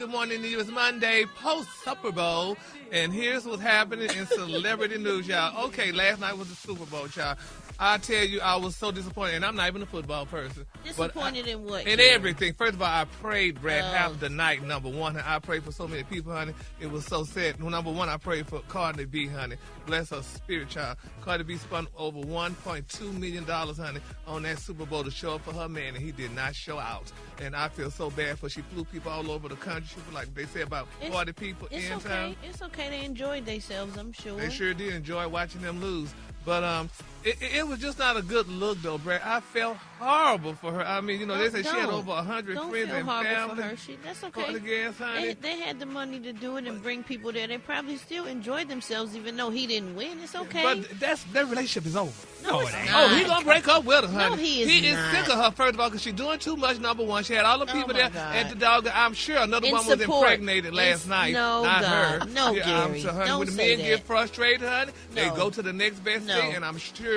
Good morning to you. It's Monday, post-Super Bowl, and here's what's happening in celebrity news, y'all. Okay, last night was the Super Bowl, y'all. I tell you, I was so disappointed, and I'm not even a football person. Disappointed in what? In everything. First of all, I prayed, Brad, half the night, number one. I prayed for so many people, honey. It was so sad. Number one, I prayed for Cardi B, honey. Bless her spirit, child. Cardi B spent over $1.2 million, honey, on that Super Bowl to show up for her man, and he did not show out. And I feel so bad for she flew people all over the country. She flew, like they said, about 40 people in town. It's okay. They enjoyed themselves, I'm sure. They sure did enjoy watching them lose. But it was just not a good look, though, Brad. I felt horrible for her. I mean, they said she had over 100 friends and family. For her. That's okay. They had the money to do it and bring people there. They probably still enjoyed themselves, even though he didn't win. It's okay. But their relationship is over. No, it ain't. Oh, he's going to break up with her, honey. No, he is not. Sick of her, first of all, because she's doing too much, number one. She had all the people there at the dog. I'm sure another woman was impregnated last night. No, not God. her. No, yeah, Gary. I'm sure, honey, Don't when the say men that. get frustrated, honey, they go to the next best thing, and I'm sure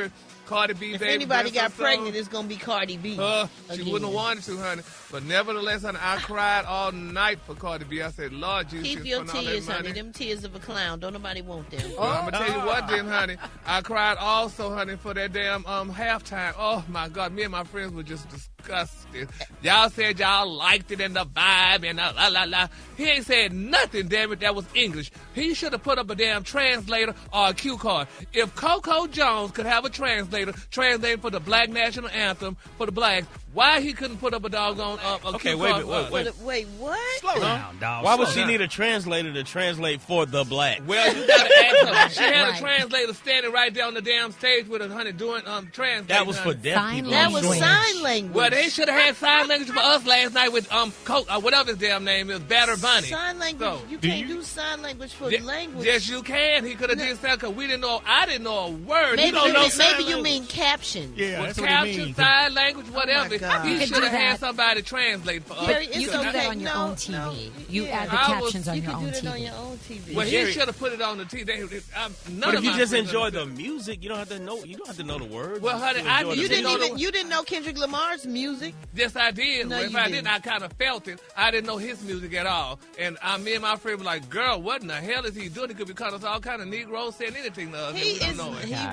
Cardi B, if baby, anybody got pregnant, it's going to be Cardi B. She wouldn't have wanted to, honey. But nevertheless, honey, I cried all night for Cardi B. I said, Lord Jesus, keep your tears, honey. Them tears of a clown. Don't nobody want them. Well, I'm going to tell you what then, honey. I cried also, honey, for that damn halftime. Oh, my God. Me and my friends were just disgusted. Y'all said y'all liked it and the vibe and la, la, la. He ain't said nothing, damn it, that was English. He should have put up a damn translator or a cue card. If Coco Jones could have a translator translating for the Black National Anthem for the blacks, why he couldn't put up a doggone okay, cue card? Wait, what? Slow down, dog. Why would she need a translator to translate for the black? Well, you got to ask her. She had a translator standing right there on the damn stage with her, honey, doing translating. That was for deaf people. That was sign language. Well, they should have had sign language for us last night with whatever his damn name is, Batter Bunny. Sign language. So, you can't do sign language for language. Yes, you can. He could have did something because we didn't know. I didn't know a word. Maybe you mean caption. Yeah, well, that's caption, what he means. sign language, whatever. He should have had somebody translate for us. Gary, you can do that on your own TV. You add the captions on your own TV. You can do it on your own TV. Well, he should have put it on the TV. But if you just enjoy the music, you don't have to know. You don't have to know the words. Well, honey, you didn't know Kendrick Lamar's music. Yes, I did. No, well, if I didn't, I kind of felt it. I didn't know his music at all. And me and my friend were like, "Girl, what in the hell is he doing? He could be calling us all kind of Negroes saying anything to us. He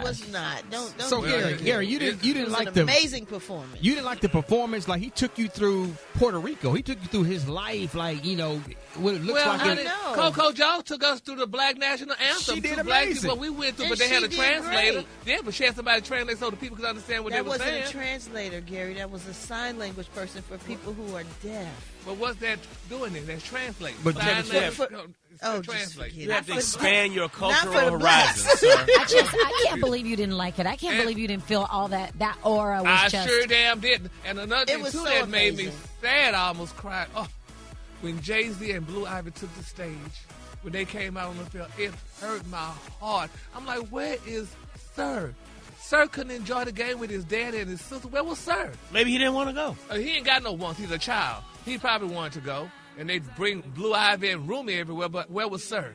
was not. Don't. So Gary, you didn't like the amazing performance. You didn't like the performance. Like he took you through Puerto Rico. He took you through his life. Like what it looks like. I know. Coco Jones took us through the Black National Anthem. She did amazing. Black people we went through, but they had a translator. Great. Yeah, but she had somebody translate so the people could understand what they were saying. That wasn't a translator, Gary. That was a sign language person for people who are deaf. But what's that doing then? That's translating. But sign language. Translate. You have to expand your cultural horizons, sir. I can't believe you didn't like it. I can't believe you didn't feel all that aura was I sure damn didn't. And another thing, too, that made me sad, I almost cried. Oh, when Jay-Z and Blue Ivy took the stage, when they came out on the field, it hurt my heart. I'm like, where is Sir? Sir couldn't enjoy the game with his dad and his sister. Where was Sir? Maybe he didn't want to go. He ain't got no wants. He's a child. He probably wanted to go. And they bring Blue Ivy and Rumi everywhere, but where was Sir?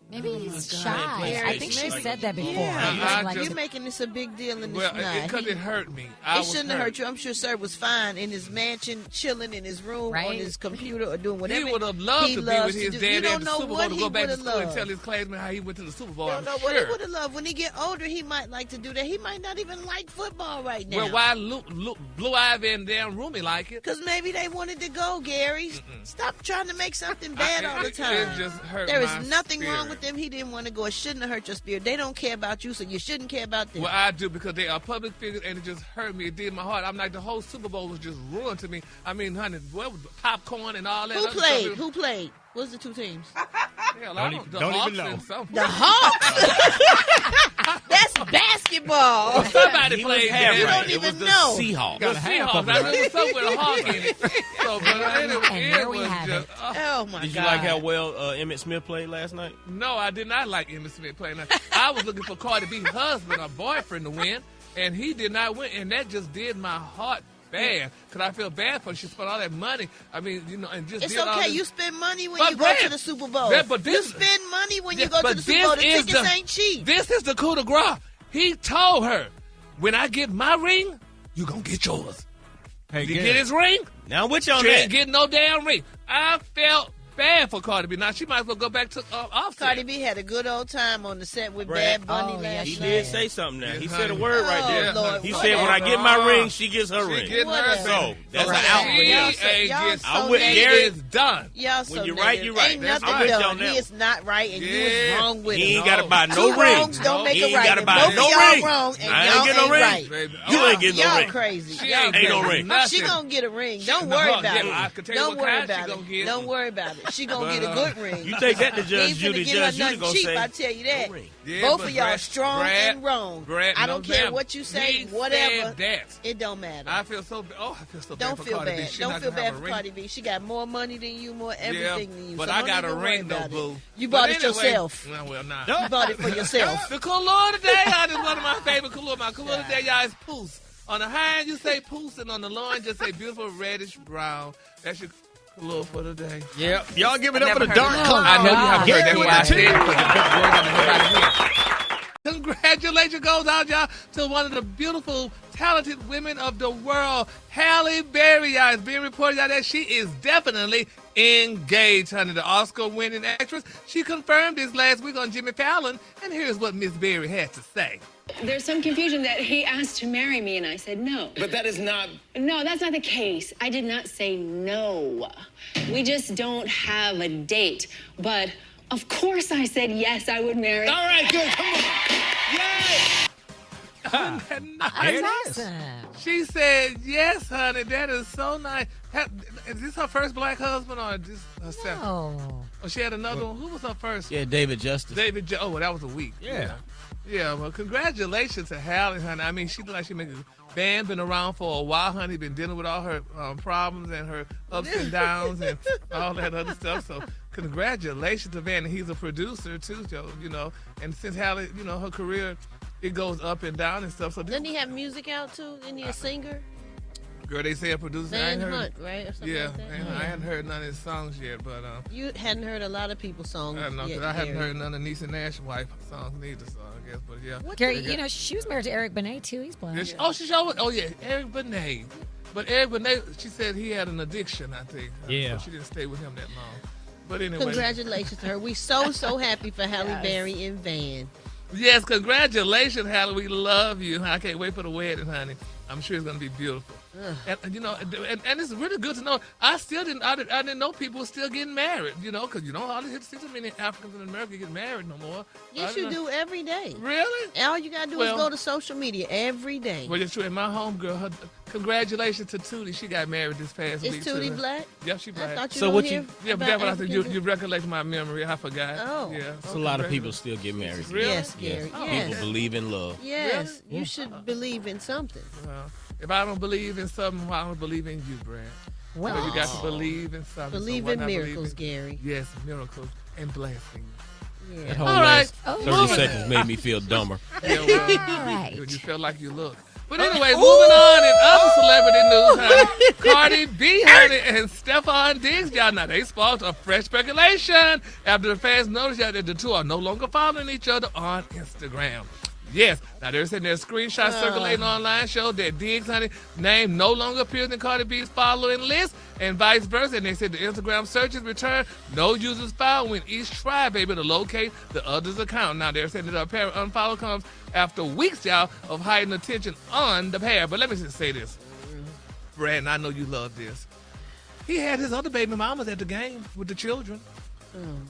Maybe he's shy. I think she said that before. Yeah, you're making this a big deal in this night. Because it hurt me. It shouldn't have hurt you. I'm sure Sir was fine in his mansion, chilling in his room, on his computer, or doing whatever. He would have loved to be with his dad at the Super Bowl, to go back to school and tell his classmates how he went to the Super Bowl. You don't know what he would have loved. When he get older, he might like to do that. He might not even like football right now. Well, why Blue Ivy and damn Rumi like it? Because maybe they wanted to go, Gary. Stop trying to make something bad all the time. It just hurt There my is nothing spirit. wrong with them. He didn't want to go. It shouldn't have hurt your spirit. They don't care about you, so you shouldn't care about them. Well, I do, because they are public figures, and it just hurt me. It did my heart. I'm like, the whole Super Bowl was just ruined to me. I mean, honey, what was popcorn and all that? Who played? What's the two teams? Hell, don't even know. The Hawks. That's basketball. Well, somebody played. You don't even know. Seahawks. The Seahawks. I remember something with a hawk in it. So, but anyway, there we have it. Oh my God! Did you like how well Emmitt Smith played last night? No, I did not like Emmitt Smith playing. I was looking for Cardi B's husband or boyfriend to win, and he did not win, and that just did my heart bad, because I feel bad for her. She spent all that money. I mean, and just it's did all okay. this. You spend money when you go to the Super Bowl. You spend money when you go to the Super Bowl. The tickets ain't cheap. This is the coup de grace. He told her, when I get my ring, you gonna get yours. Hey, Did he get his ring? Now, which on She that? ain't getting no damn ring. I felt bad for Cardi B. Now, she might as well go back to Offset. Cardi B had a good old time on the set with Bad Bunny last night. He did say something now. He said a honey. word right there. Lord, He what said, when I get my ring, she gets her She ring. getting her So, that's an Right. out for Y'all him. so- y'all so I'm with negative. Gary. It's done. Y'all so When you're right, you're right. Ain't That's nothing I'm with y'all done. now. He is not right, and you is Yeah. wrong with He him. ain't got to buy no Two ring. wrongs don't make He a ain't right. got to and buy both no of y'all ring. wrong, and I y'all ain't getting no ring. right. Baby, You ain't getting no Y'all ring. crazy. She Y'all ain't Ain't no getting ring. nothing. She gonna get a ring. Don't No, worry yeah, about I it. can tell you Don't what worry kind she about gonna it. get. Don't worry about it. She gonna But, get a good ring. You take that to He Judge ain't Judy. finna get her Judge Judy nothing gonna cheap. say, I tell you that. no ring. Yeah, Both but of y'all Brad- strong Brad- and wrong. Brad, I no don't care damn. what you say, He whatever. said that. It don't matter. I feel so bad. Oh, I feel so bad Don't for feel Cardi B. bad. She Don't not feel gonna have bad a for ring. Cardi B. She got more money than you, more everything than you. But so I don't got a even worry ring, though, about it. boo. You But bought it anyway- yourself. Well, nah. You bought it for yourself. The color today, is one of my favorite color. My color today, y'all, is Poos. On the hind, you say Poos, and on the loin, just say beautiful reddish brown. That's your color for today. Yep. Y'all give it up Never for the heard dark it. cloud. I know you haven't heard that. Gary That's why I with the said it, T. because the word got everybody here. Congratulations goes out, y'all, to one of the beautiful, talented women of the world, Halle Berry, y'all. It's being reported out that she is definitely engaged, honey. The Oscar-winning actress. She confirmed this last week on Jimmy Fallon, and here's what Miss Berry had to say. There's some confusion that he asked to marry me, and I said no. But that is not... No, that's not the case. I did not say no. We just don't have a date. But of course I said yes, I would marry. All right, good. Come on. Yay! That's awesome. She said, yes, honey, that is so nice. Is this her first black husband or just her second? Oh. Oh, she had another one. Who was her first? Yeah, David Justice. Oh, well, that was a week. Yeah. Yeah, well, congratulations to Halle, honey. I mean, she looked like she made a band, been around for a while, honey, been dealing with all her problems and her ups and downs and all that other stuff. So congratulations to Van. He's a producer, too, Joe, you know. And since Halle, you know, her career, it goes up and down and stuff. So Doesn't he have music out, too? Isn't he a singer? girl, they say a producer. I Van ain't heard. Hunt, right? Or something Yeah, like that? and I hadn't heard none of his songs yet, but You hadn't heard a lot of people's songs I don't know, yet, 'cause I haven't Gary. heard none of Niecy Nash wife songs neither, so I guess, but yeah. Gary, you know, she was married to Eric Benet, too. He's black. Yeah, she showed. Oh yeah, Eric Benet. But Eric Benet, she said he had an addiction, I think. Yeah. So she didn't stay with him that long. But anyway. Congratulations to her. We so happy for Halle Berry and Van. Yes, congratulations, Halle. We love you. I can't wait for the wedding, honey. I'm sure it's gonna be beautiful. And you know, and it's really good to know. I didn't know people were still getting married. You know, because you don't hardly see so many Africans in America get married no more. Yes, you do every day. Really? All you gotta do is go to social media every day. Well, it's true. And my homegirl, congratulations to Tootie. She got married this past week. Is Tootie black? Yep, she black. I thought you So don't what hear you- Yeah, but about that's what I said. Africans. You recollect my memory. I forgot. Oh. Yeah. It's a lot of people still get married. Really? Yes, Yes. Gary. Oh. Yes. People believe in love. Yes. You should believe in something. If I don't believe in something, why don't I believe in you, Brad? Well, So you got to believe in something. Believe so why in not miracles, believe Gary. in, yes, miracles and blessings. That Yeah. whole All right. last 30 seconds made me feel dumber. Yeah, well, all right. you felt like you look. But anyway, moving on in other celebrity news, honey. Cardi B, honey, and Stephon Diggs, y'all know they sparked a fresh speculation after the fans noticed y'all that the two are no longer following each other on Instagram. Yes, now they're saying there's screenshots circulating online show that Diggs, honey, name no longer appears in Cardi B's following list and vice versa. And they said the Instagram searches return no users found when each tribe able to locate the other's account. Now they're saying that the apparent unfollow comes after weeks, y'all, of hiding attention on the pair. But let me just say this, Brad, and I know you love this. He had his other baby mamas at the game with the children.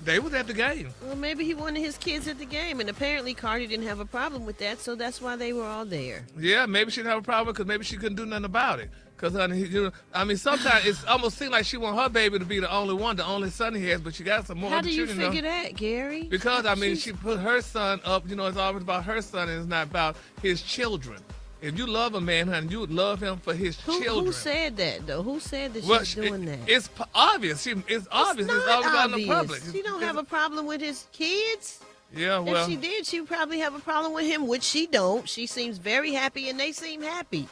They was at the game. Well, maybe he wanted his kids at the game, and apparently Cardi didn't have a problem with that, so that's why they were all there. Yeah, maybe she didn't have a problem because maybe she couldn't do nothing about it. Because, you know, I mean, sometimes it almost seems like she want her baby to be the only one, the only son he has, but she got some more How other do you children. figure that, Gary? Because, I mean, she put her son up, you know, it's always about her son and it's not about his children. If you love a man, honey, you would love him for his children. Who said that, though? Who said that Well, she's doing that? It's obvious. It's obvious. It's not always out in the obvious. public. She don't have a problem with his kids. Yeah, well. If she did, she would probably have a problem with him, which she don't. She seems very happy, and they seem happy.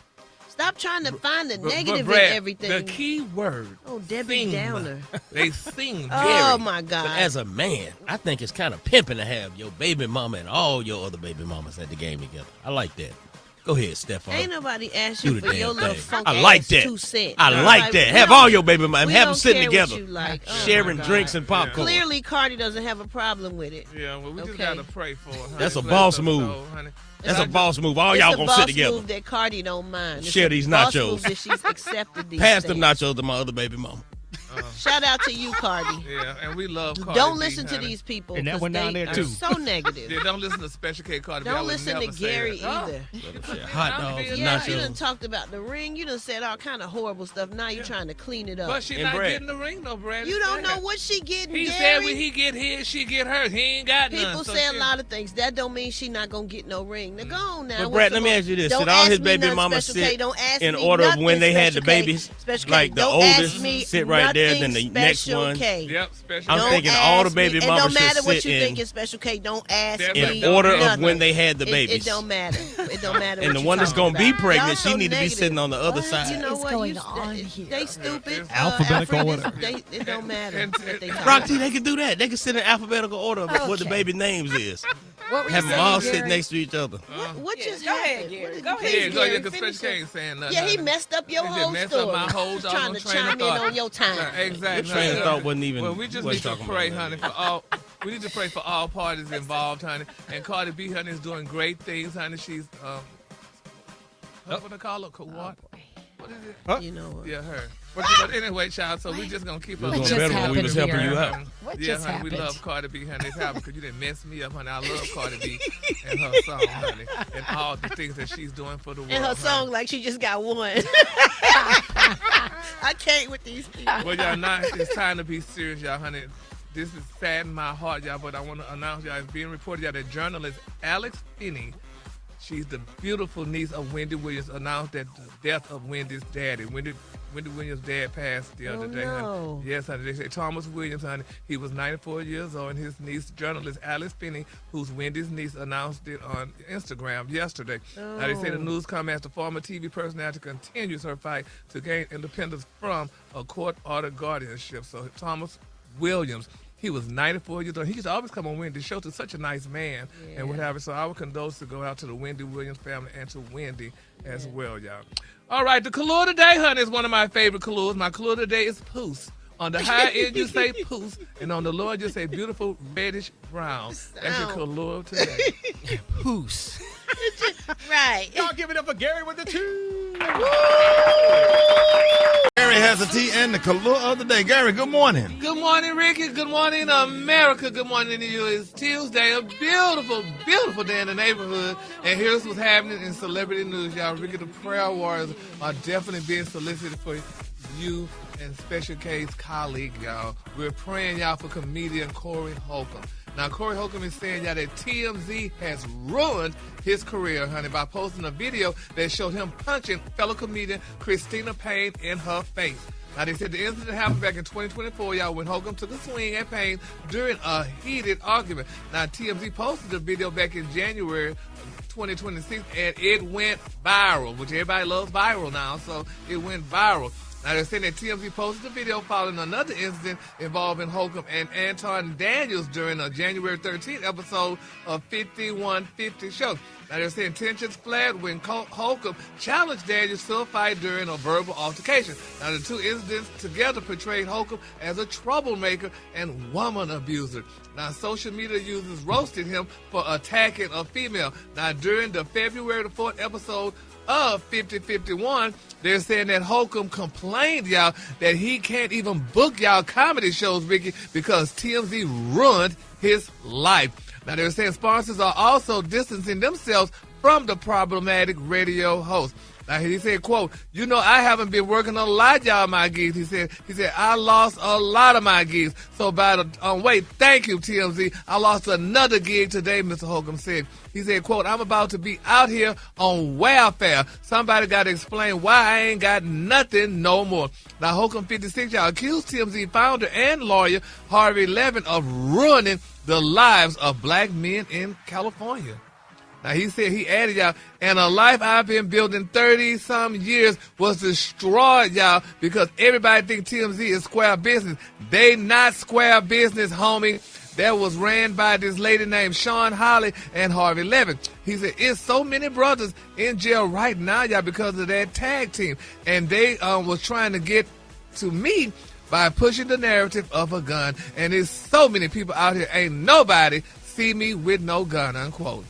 Stop trying to find the negative Brad, in everything. The key word. Oh, Debbie sing. Downer. They sing. Oh, Gary, my God. But as a man, I think it's kind of pimping to have your baby mama and all your other baby mamas at the game together. I like that. Go ahead, Stefan. Ain't nobody asked Do you the for your damn little thing. funk I like that. 2 cents. I like that. Have all your baby mamas. Have them sitting together, sharing drinks and popcorn. Clearly, Cardi doesn't have a problem with it. Yeah, well, we just Okay. gotta pray for her. Honey. That's a Bless boss her move. soul, honey. That's a boss move. All It's y'all a gonna boss sit together. move that Cardi don't mind. It's Share a these boss nachos. move that she's accepted these Pass days. them nachos to my other baby mama. Shout out to you, Cardi. Yeah, and we love Cardi Don't B, listen to honey. these people. And that 'cause one down they there, are too. so negative. Yeah, don't listen to Special K Cardi B. I Don't would listen to never say Gary that. either. Hot dogs, Yeah, you done nachos. talked about the ring. You done said all kind of horrible stuff. Now you're trying to clean it up. But she And not Brad. getting the ring, though, Brad. You don't know what she getting, He Gary. said when he get his, she get hers. He ain't got none. People so say a she- lot of things. That don't mean she not gonna get no ring. Now go on now. But What's Brad, the let me mo- ask you this: Don't Did all his ask me baby nothing, mamas Special K. sit Don't ask in me order of nothing, when they had the Special K. babies? Special K, Like the don't ask oldest me sit right there, then nothing, the next Special one. K. Yep, Special I'm K. Don't thinking all the ask baby me. mamas It don't matter should what sit you in- think, Special K. Don't ask In me. In order of nothing. when they had the It babies. don't matter. It don't matter. And what the you one that's talking gonna be about. pregnant, Y'all she so need to be negative. sitting on the other What? side. You know is what? going You- on here? They stupid. Alphabetical Africans, order. It don't matter what they talk Rocky, they can do that. They can sit in alphabetical order of what the Okay. baby names is. What were you Have them saying, all Gary? sit next to each other. What just go ahead, happened? Gary. What did Go you- ahead. Yeah, Please, go Gary, ahead, because finish Special K it. ain't saying nothing. Yeah, he honey. messed up your He just whole messed story. up my whole He's trying to doggone train of chime in thought. on your time. Exactly. Your train of thought wasn't even. Well, we just wasn't need to talking pray, about honey, for all. We need to pray for all parties involved, honey. And Cardi B, honey, is doing great things, honey. She's what do they call her? What? What is it? You know what? Yeah, her. But anyway, child, so we just gonna keep You her was What doing just better when we was happened helping you here? out. What yeah, just honey, we happened? love Cardi B, honey. It's happening because you didn't mess me up, honey. I love Cardi B and her song, honey, and all the things that she's doing for the world. And her honey. song like she just got one. I can't with these people. Well, y'all, now it's time to be serious, y'all, honey. This is saddened my heart, y'all, but I want to announce, y'all, it's being reported, y'all, that journalist Alex Finney, she's the beautiful niece of Wendy Williams, announced that the death of Wendy's daddy. Wendy Williams' dad passed the other day, no. honey. Yes, honey. They say Thomas Williams, honey. He was 94 years old, and his niece, journalist Alex Finney, who's Wendy's niece, announced it on Instagram yesterday. Now, they say the news comes as the former TV personality continues her fight to gain independence from a court-ordered guardianship. So Thomas Williams, he was 94 years old. He used to always come on Wendy's show, to such a nice man and what have you. So our condolences go out to the Wendy Williams family and to Wendy as well, y'all. All right, the color today, honey, is one of my favorite colors. My color today is Poos. On the high end, you say Poos, and on the lower, you say beautiful reddish brown. That's your color today. Poos. Right. Y'all give it up for Gary with the two. Gary has a tea and the color of the day. Gary, good morning. Good morning, Ricky. Good morning, America. Good morning to you. It's Tuesday, a beautiful, beautiful day in the neighborhood. And here's what's happening in celebrity news, y'all. Ricky, the prayer warriors are definitely being solicited for you and Special K's colleague, y'all. We're praying, y'all, for comedian Corey Holcomb. Now, Corey Holcomb is saying, y'all, that TMZ has ruined his career, honey, by posting a video that showed him punching fellow comedian Christina Payne in her face. Now, they said the incident happened back in 2024, y'all, when Holcomb took a swing at Payne during a heated argument. Now, TMZ posted the video back in January 2026, and it went viral, which everybody loves viral now, so it went viral. Now, they're saying that TMZ posted the video following another incident involving Holcomb and Anton Daniels during a January 13th episode of 5150 show. Now, they're saying tensions flared when Holcomb challenged Daniels to a fight during a verbal altercation. Now, the two incidents together portrayed Holcomb as a troublemaker and woman abuser. Now, social media users roasted him for attacking a female. Now, during the February the 4th episode of 5051, they're saying that Holcomb complained, y'all, that he can't even book y'all comedy shows, Ricky, because TMZ ruined his life. Now, they're saying sponsors are also distancing themselves from the problematic radio host. Now, he said, quote, you know, I haven't been working on a lot of y'all my gigs. He said, I lost a lot of my gigs. So by the wait, thank you, TMZ. I lost another gig today, Mr. Holcomb said. He said, quote, I'm about to be out here on welfare. Somebody got to explain why I ain't got nothing no more. Now, Holcomb 56, y'all, accused TMZ founder and lawyer Harvey Levin of ruining the lives of black men in California. Now, he said, he added, y'all, and a life I've been building 30-some years was destroyed, y'all, because everybody think TMZ is square business. They not square business, homie. that was ran by this lady named Sean Holly and Harvey Levin. He said, it's so many brothers in jail right now, y'all, because of that tag team. And they was trying to get to me by pushing the narrative of a gun. And there's so many people out here, ain't nobody see me with no gun, unquote.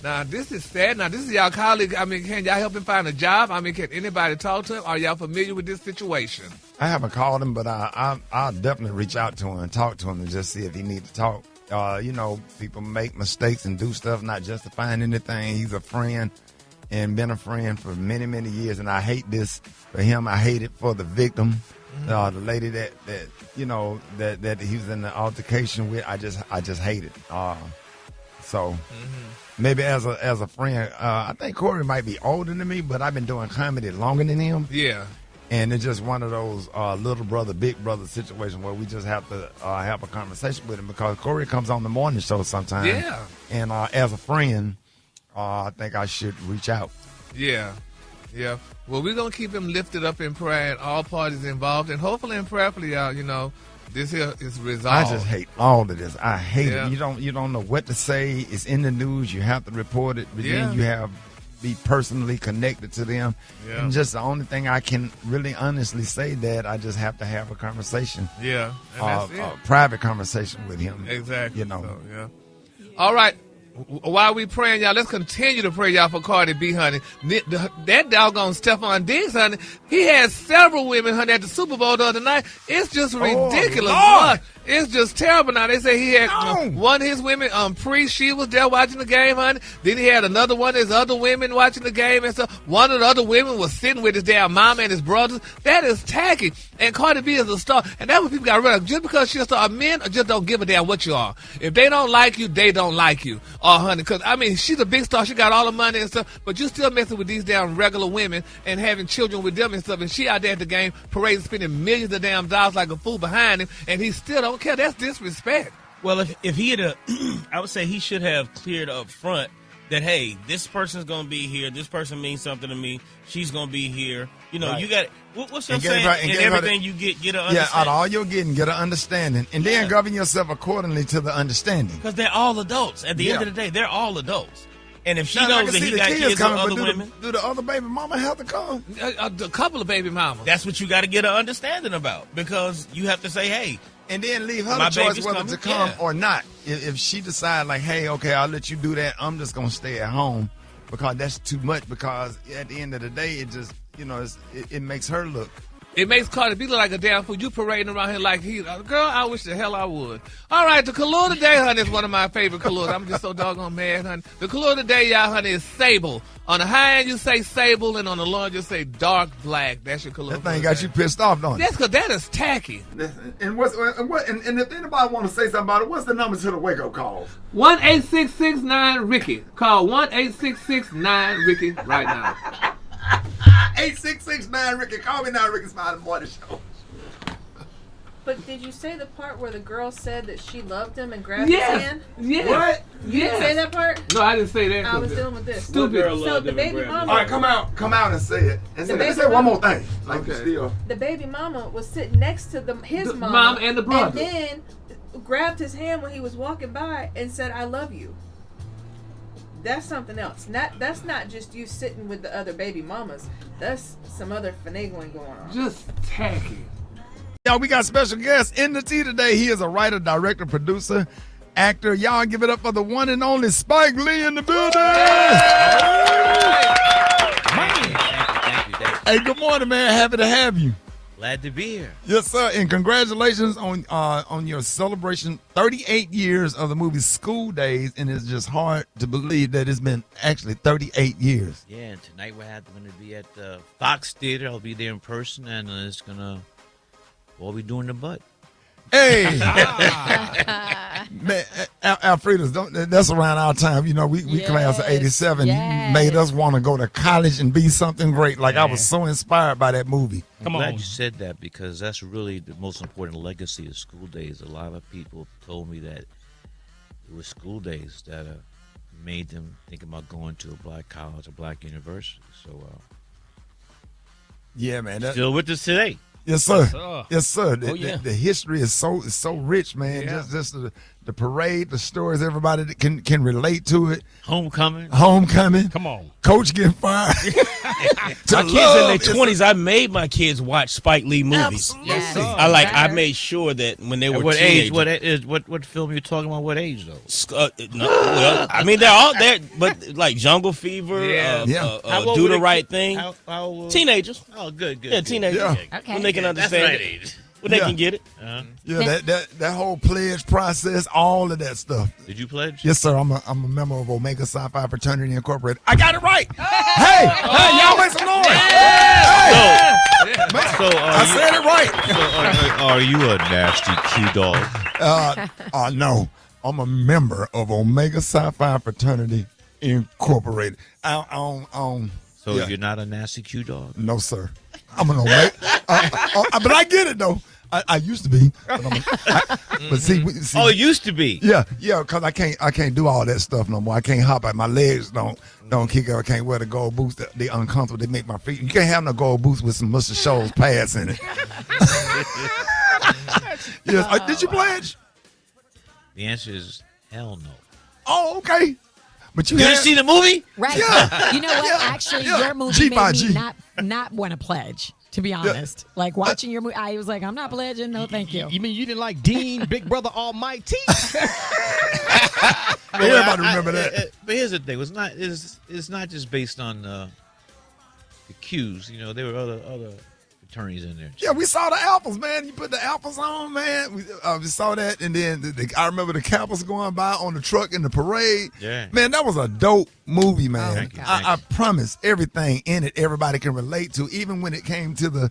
Now, this is sad. Now, this is y'all colleague. I mean, can y'all help him find a job? I mean, can anybody talk to him? Are y'all familiar with this situation? I haven't called him, but I'll definitely reach out to him and talk to him and just see if he needs to talk. You know, people make mistakes and do stuff not justifying anything. He's a friend and been a friend for many, many years, and I hate this for him. I hate it for the victim, the lady that he was in the altercation with. I just hate it. Maybe as a friend, I think Corey might be older than me, but I've been doing comedy longer than him. Yeah. And it's just one of those little brother, big brother situations where we just have to have a conversation with him because Corey comes on the morning show sometimes. Yeah. And as a friend, I think I should reach out. Yeah. Yeah. Well, we're going to keep him lifted up in prayer and all parties involved. And hopefully and prayerfully, y'all, this here is resolved. I just hate all of this. I hate it. You don't know what to say. It's in the news. You have to report it. But then you have be personally connected to them. Yeah. And just the only thing I can really honestly say that I just have to have a conversation. Yeah. And that's it. A private conversation with him. Exactly. So, yeah. All right. While we praying, y'all, let's continue to pray, y'all, for Cardi B, honey. That doggone Stephon Diggs, honey, he had several women, honey, at the Super Bowl the other night. It's just ridiculous. It's just terrible. Now, they say he had one of his women, she was there watching the game, honey. Then he had another one of his other women watching the game and stuff. One of the other women was sitting with his damn mama and his brothers. That is tacky. And Cardi B is a star. And that's what people got to realize. Just because she's a star, men just don't give a damn what you are. If they don't like you, they don't like you. Honey, because, I mean, she's a big star. She got all the money and stuff, but you still messing with these damn regular women and having children with them and stuff, and she out there at the game parading, spending millions of damn dollars like a fool behind him, and he still don't care. That's disrespect. Well, if he had I would say he should have cleared up front that, hey, this person's going to be here. This person means something to me. She's going to be here. You know, you got what's your saying? In everything you get an understanding. Yeah, out of all you're getting, get an understanding. And then govern yourself accordingly to the understanding. Because they're all adults. At the end of the day, they're all adults. And if she knows that he got kids with other women. Do the other baby mama have to come? A couple of baby mamas. That's what you got to get an understanding about. Because you have to say, hey. And then leave her the choice whether to come or not. If she decides, like, hey, okay, I'll let you do that. I'm just going to stay at home because that's too much. Because at the end of the day, it just, it makes her look. It makes Cardi B look like a damn fool. You parading around here like he, girl, I wish the hell I would. All right, the color today, honey, is one of my favorite colors. I'm just so doggone mad, honey. The color today, y'all, honey, is sable. On the high end, you say sable, and on the low end, you say dark black. That's your color. That thing got you pissed off, don't it? That's because that is tacky. And if anybody want to say something about it, what's the number to the wake-up calls? 1-866-9-RICKY. Call 1-866-9-RICKY right now. 866-9-RICKY. Call me now, Rickey Smiley Morning Show. But did you say the part where the girl said that she loved him and grabbed his hand? Yes. What? You didn't say that part? No, I didn't say that. I was dealing with this. Stupid. So the baby mama. All right, come out and say it. And say one more thing. Like still. The baby mama was sitting next to his mom and the brother. And then grabbed his hand when he was walking by and said, "I love you." That's something else. That's not just you sitting with the other baby mamas. That's some other finagling going on. Just tacky. Y'all, we got special guests in the tea today. He is a writer, director, producer, actor. Y'all give it up for the one and only Spike Lee in the building. Thank you. Hey, good morning, man. Happy to have you. Glad to be here. Yes, sir. And congratulations on your celebration, 38 years of the movie School Days, and it's just hard to believe that it's been actually 38 years. Yeah, and tonight we're going to be at the Fox Theater. I'll be there in person, and it's going to all be doing the butt. Hey, man, Alfreda's that's around our time. You know, we class of '87. Yes. You made us want to go to college and be something great. Like I was so inspired by that movie. I'm glad you said that because that's really the most important legacy of School Days. A lot of people told me that it was School Days that made them think about going to a black college, a black university. So, yeah, man, still with us today. Yes, sir. Yes, sir. Yes, sir. Oh, yeah. The history is so rich, man. Yeah. Just the the parade, the stories, everybody that can relate to it. Homecoming. Come on. Coach getting fired. My kids in their 20s, I made my kids watch Spike Lee movies. Yes. I made sure that when they were what teenagers. age? What film you talking about? What age though? I mean, they're all there, but like Jungle Fever, Do the Right Thing. How old? Teenagers. Oh, good. Yeah, teenagers. Yeah. Okay. When they can understand it. When they can get it. Yeah, that whole pledge process, all of that stuff. Did you pledge? Yes, sir. I'm a member of Omega Psi Phi Fraternity Incorporated. I got it right. Hey, y'all make some noise. I said it right. So are you a nasty Q dog? No, I'm a member of Omega Psi Phi Fraternity Incorporated. So you're not a nasty Q dog? No, sir. I'm an Omega. But I get it though. I used to be, but see. Oh, it used to be. Yeah, because I can't do all that stuff no more. I can't hop out. My legs don't kick up. I can't wear the gold boots. They uncomfortable. They make my feet. You can't have no gold boots with some Mr. Scholl's pads in it. Yes. Did you pledge? The answer is hell no. Oh, okay. But you didn't see the movie? Right. Yeah. You know what? Yeah. Actually, Yeah. your movie made G. me not want to pledge, to be honest. Like, watching your movie, I was like, I'm not pledging. No, thank you. You mean you didn't like Dean, Big Brother Almighty? Everybody remember that. But here's the thing: it's not just based on the Qs. You know, there were other attorneys in there. Yeah, we saw the apples, man. You put the apples on, man. We saw that, and then I remember the Capitals going by on the truck in the parade. Yeah, man, that was a dope movie, man. Thank you. I promise, everything in it, everybody can relate to. Even when it came to the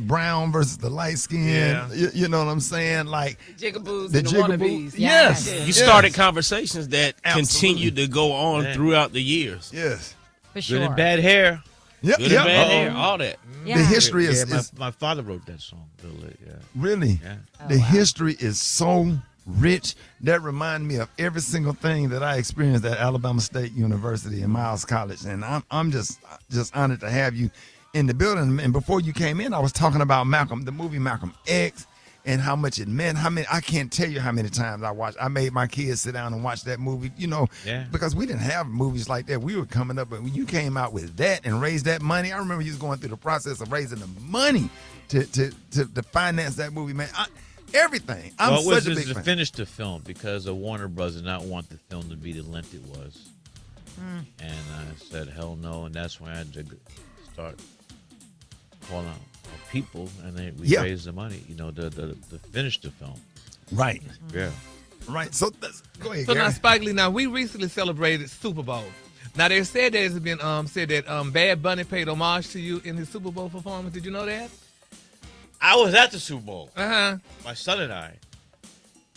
brown versus the light skin, you know what I'm saying? Like the jigaboos and the wannabes. Yes. You started conversations that continued to go on through the years. Yes, for sure. Good and bad hair. Yep. Good and bad hair, all that. Yeah. The history is my father wrote that song. Yeah. Really? Yeah. The history is so rich. That reminded me of every single thing that I experienced at Alabama State University and Miles College. And I'm just honored to have you in the building. And before you came in, I was talking about the movie Malcolm X, and how much it meant. I can't tell you how many times I made my kids sit down and watch that movie, because we didn't have movies like that. We were coming up, but when you came out with that and raised that money, I remember you was going through the process of raising the money to finance that movie, man. Everything. I'm such a big fan. To finish the film, because Warner Bros. Did not want the film to be the length it was. And I said, hell no, and that's when I had to start calling out people, and then we raised the money, to finish the film. Right. Yeah. Right. So go ahead, So Gary. now, Spike Lee, we recently celebrated Super Bowl. Now, they said there's been said that Bad Bunny paid homage to you in his Super Bowl performance. Did you know that? I was at the Super Bowl. Uh-huh. My son and I.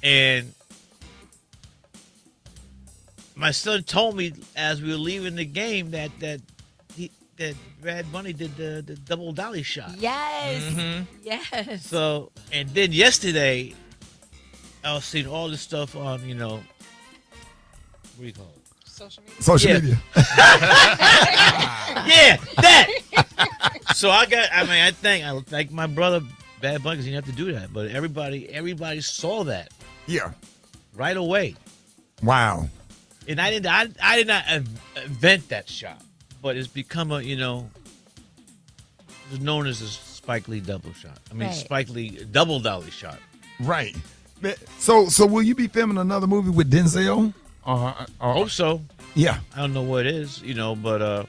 And my son told me as we were leaving the game that Bad Bunny did the double dolly shot. Yes. Mm-hmm. Yes. So, and then yesterday, I was seeing all this stuff on, what do you call it? Social media. Yeah, that. So I thank my brother Bad Bunny, because he didn't have to do that. But everybody saw that. Yeah. Right away. Wow. And I did not invent that shot. But it's become it's known as a Spike Lee double shot. Spike Lee double dolly shot. Right. So will you be filming another movie with Denzel? I hope so. Yeah. I don't know what it is, but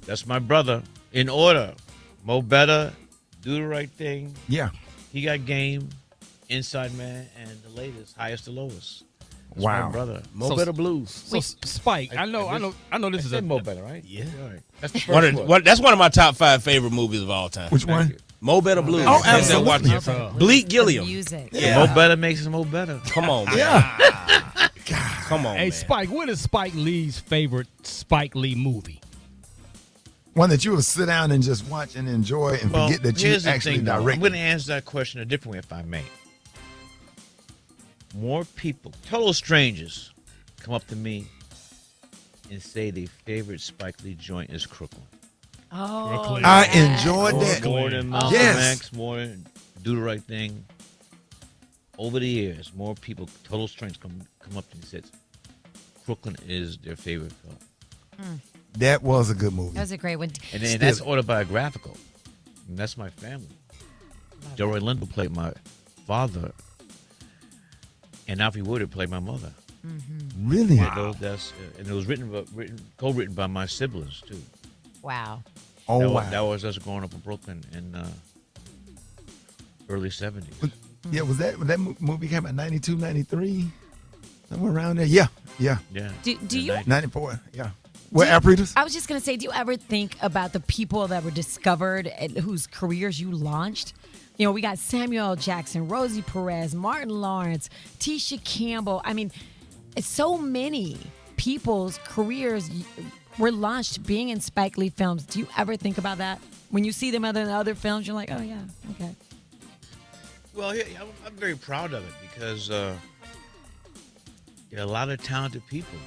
that's my brother. In order. Mo Better, Do the Right Thing. Yeah. He Got Game, Inside Man, and the latest, Highest to Lowest. That's wow. my brother. Mo Better Blues. So Spike, I know this is a Mo Better, right? Yeah. All right. That's the first one. That's one of my top 5 favorite movies of all time. Which one? Mo Better Blues. Oh, absolutely. Bleak Gilliam. Music. Yeah. Mo Better makes it Mo Better. Come on, man. Yeah. Come on, Hey, man. Spike, what is Spike Lee's favorite Spike Lee movie? One that you will sit down and just watch and enjoy and forget that you actually directed. I'm going to answer that question a different way, if I may. More people, total strangers, come up to me and say their favorite Spike Lee joint is Crooklyn. Oh, Brooklyn. I enjoyed that. More than Malcolm X, more than Do the Right Thing. over the years, more people, total strangers, come up to me and said, Crooklyn is their favorite film. That was a good movie. That was a great one. And then that's autobiographical. And that's my family. Delroy Lindo played my father, and Alfie Woodard played my mother. Really? Wow. And it was co-written by my siblings too. Wow. That was us growing up in Brooklyn in early 70s. Yeah, was that movie came out 92, 93? Somewhere around there? Yeah. Do you 94, yeah. What, Alfredas? I was just going to say, do you ever think about the people that were discovered and whose careers you launched? You know, we got Samuel L. Jackson, Rosie Perez, Martin Lawrence, Tisha Campbell. I mean, so many people's careers were launched being in Spike Lee films. Do you ever think about that? When you see them in other films, you're like, oh, yeah, okay. Well, yeah, I'm very proud of it because there are a lot of talented people.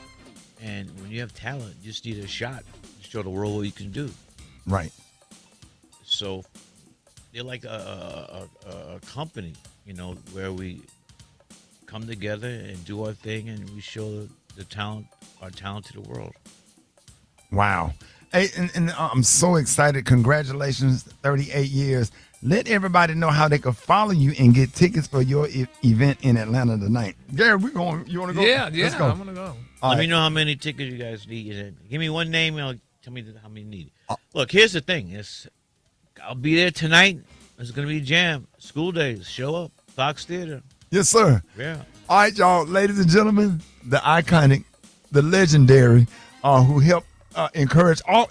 And when you have talent, you just need a shot to show the world what you can do. Right. So they're like a company, you know, where we come together and do our thing and we show our talent to the world. Wow. Hey, and I'm so excited. Congratulations, 38 years. Let everybody know how they can follow you and get tickets for your event in Atlanta tonight. Gary, you want to go? Yeah, Let's go. I'm going to go. Let me know how many tickets you guys need. Give me one name and tell me how many you need. Look, here's the thing. I'll be there tonight. It's going to be a jam. School days. Show up. Fox Theater. Yes, sir. Yeah. All right, y'all. Ladies and gentlemen, the iconic, the legendary, who helped encourage all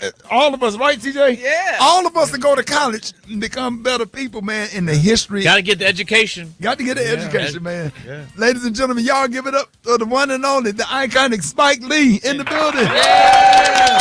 of us, right, TJ? Yeah. All of us to go to college and become better people, man, in the history. Got to get the education. Got to get the education, man. Yeah. Ladies and gentlemen, y'all give it up to the one and only, the iconic Spike Lee in the building. Yeah.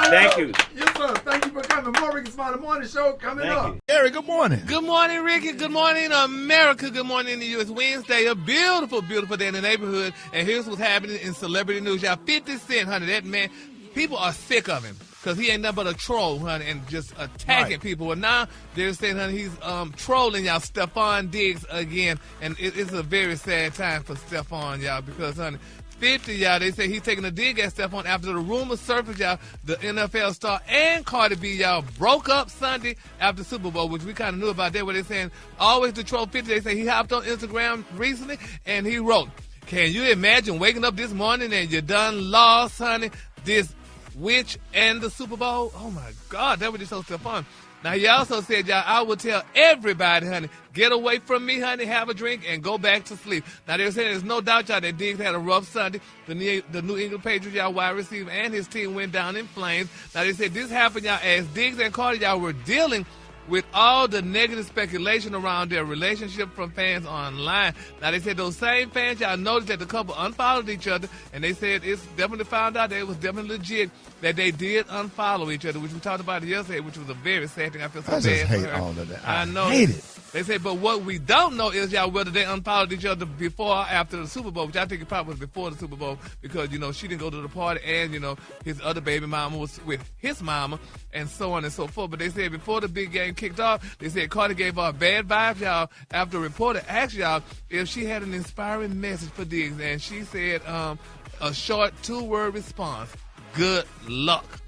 Thank you. Yes, sir. Thank you for coming. More Rickey Smiley Morning Show coming Thank up. you. Gary, good morning. Good morning, Ricky. Good morning, America. Good morning to you. It's Wednesday, a beautiful, beautiful day in the neighborhood. And here's what's happening in celebrity news. Y'all, 50 Cent, honey, that man, people are sick of him because he ain't nothing but a troll, honey, and just attacking people. Well, now they're saying, honey, he's trolling y'all, Stephon Diggs again. And it's a very sad time for Stephon, y'all, because, honey, 50, y'all, they say he's taking a dig at Stephon after the rumors surfaced, y'all, the NFL star and Cardi B, y'all, broke up Sunday after Super Bowl, which we kind of knew about that, where they're saying always to troll 50. They say he hopped on Instagram recently, and he wrote, can you imagine waking up this morning and you done lost, honey, this witch and the Super Bowl? Oh, my God, that was just so fun. Now, he also said, y'all, I will tell everybody, honey, get away from me, honey, have a drink, and go back to sleep. Now, they're saying there's no doubt, y'all, that Diggs had a rough Sunday. The New England Patriots, y'all, wide receiver, and his team went down in flames. Now, they said this happened, y'all, as Diggs and Cardi, y'all, were dealing with all the negative speculation around their relationship from fans online. Now, they said those same fans, y'all, noticed that the couple unfollowed each other, and they said it's definitely found out that it was definitely legit that they did unfollow each other, which we talked about yesterday, which was a very sad thing. I feel so bad just for hate her. all of that. I know. Hate it. They say, but what we don't know is, y'all, whether they unfollowed each other before or after the Super Bowl, which I think it probably was before the Super Bowl because, you know, she didn't go to the party and, you know, his other baby mama was with his mama and so on and so forth. But they said before the big game kicked off, they said Cardi gave her bad vibes, y'all, after a reporter asked y'all if she had an inspiring message for Diggs. And she said a short 2-word response, good luck.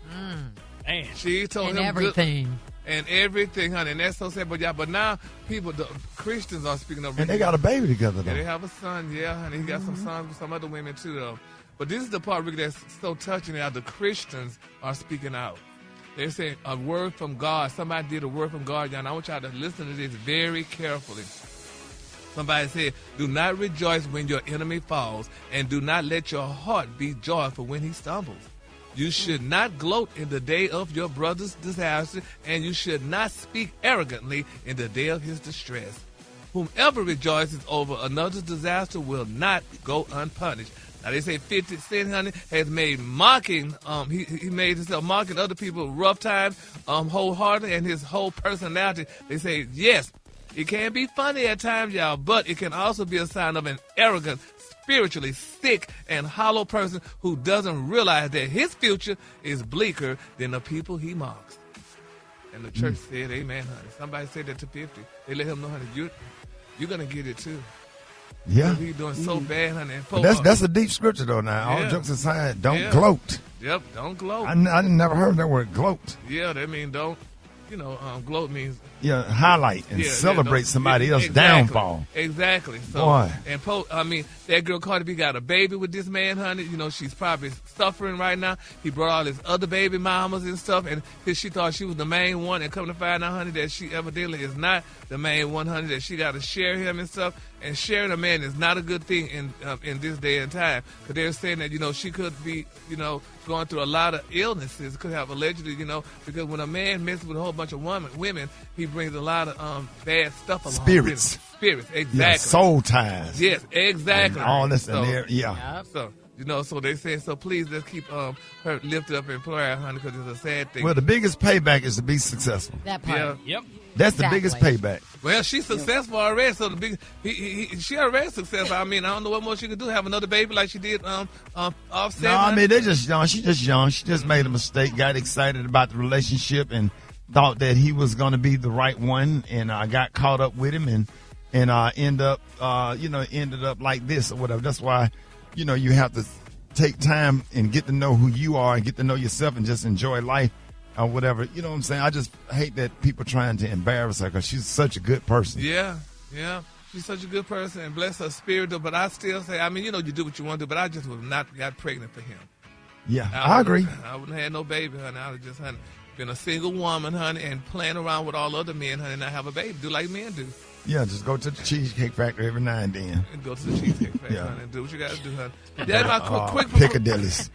Man. She told and him everything. And everything, honey, and that's so sad. But yeah, but now people, the Christians are speaking up. And they got a baby together, though. Yeah, they have a son, yeah, honey. He got some sons with some other women, too, though. But this is the part, Ricky, that's so touching now. The Christians are speaking out. They're saying a word from God. Somebody did a word from God, y'all. And I want y'all to listen to this very carefully. Somebody said, do not rejoice when your enemy falls, and do not let your heart be joyful when he stumbles. You should not gloat in the day of your brother's disaster, and you should not speak arrogantly in the day of his distress. Whomever rejoices over another's disaster will not go unpunished. Now, they say 50 Cent, honey, has made mocking, he made himself mocking other people rough times wholeheartedly, and his whole personality. They say, yes, it can be funny at times, y'all, but it can also be a sign of an arrogant, spiritually sick and hollow person who doesn't realize that his future is bleaker than the people he mocks. And the church said, amen, honey. Somebody said that to 50. They let him know, honey, you're gonna get it too. Yeah. He's doing so bad, honey. But that's a deep scripture though. Now, all jokes aside, don't gloat. Yep, don't gloat. I never heard that word, gloat. Yeah, that means don't. Gloat means highlight and celebrate somebody else's downfall. Exactly. So, boy. And that girl Cardi B got a baby with this man, honey. She's probably suffering right now. He brought all his other baby mamas and stuff, and she thought she was the main one, and come to find out, honey, that she evidently is not the main one, honey. That she got to share him and stuff. And sharing a man is not a good thing in this day and time, because they're saying that she could be going through a lot of illnesses, could have allegedly because when a man messes with a whole bunch of women, he brings a lot of bad stuff along. Spirits, exactly. Yeah, soul ties. Yes, exactly. And all this and there, yeah. So so they say, so please let's keep her lifted up in prayer, honey, because it's a sad thing. Well, the biggest payback is to be successful. That part. Yeah. Yep. That's the biggest payback. Well, she's successful already, so she already successful. I mean, I don't know what more she could do. Have another baby like she did Offset. No, I mean, they're just young. She's just young. She just made a mistake, got excited about the relationship, and thought that he was going to be the right one, and I got caught up with him, and ended up like this or whatever. That's why, you have to take time and get to know who you are and get to know yourself and just enjoy life. Or whatever, you know what I'm saying? I just hate that people trying to embarrass her because she's such a good person. Yeah. She's such a good person, and bless her spirit, though. But I still say, I mean, you do what you want to do, but I just would have not got pregnant for him. Yeah, I agree. I wouldn't have had no baby, honey. I would have just, honey, been a single woman, honey, and playing around with all other men, honey, and not have a baby. Do like men do. Yeah, just go to the Cheesecake Factory every now and then. And go to the Cheesecake Factory, honey, and do what you got to do, honey. That's my quick Piccadilly's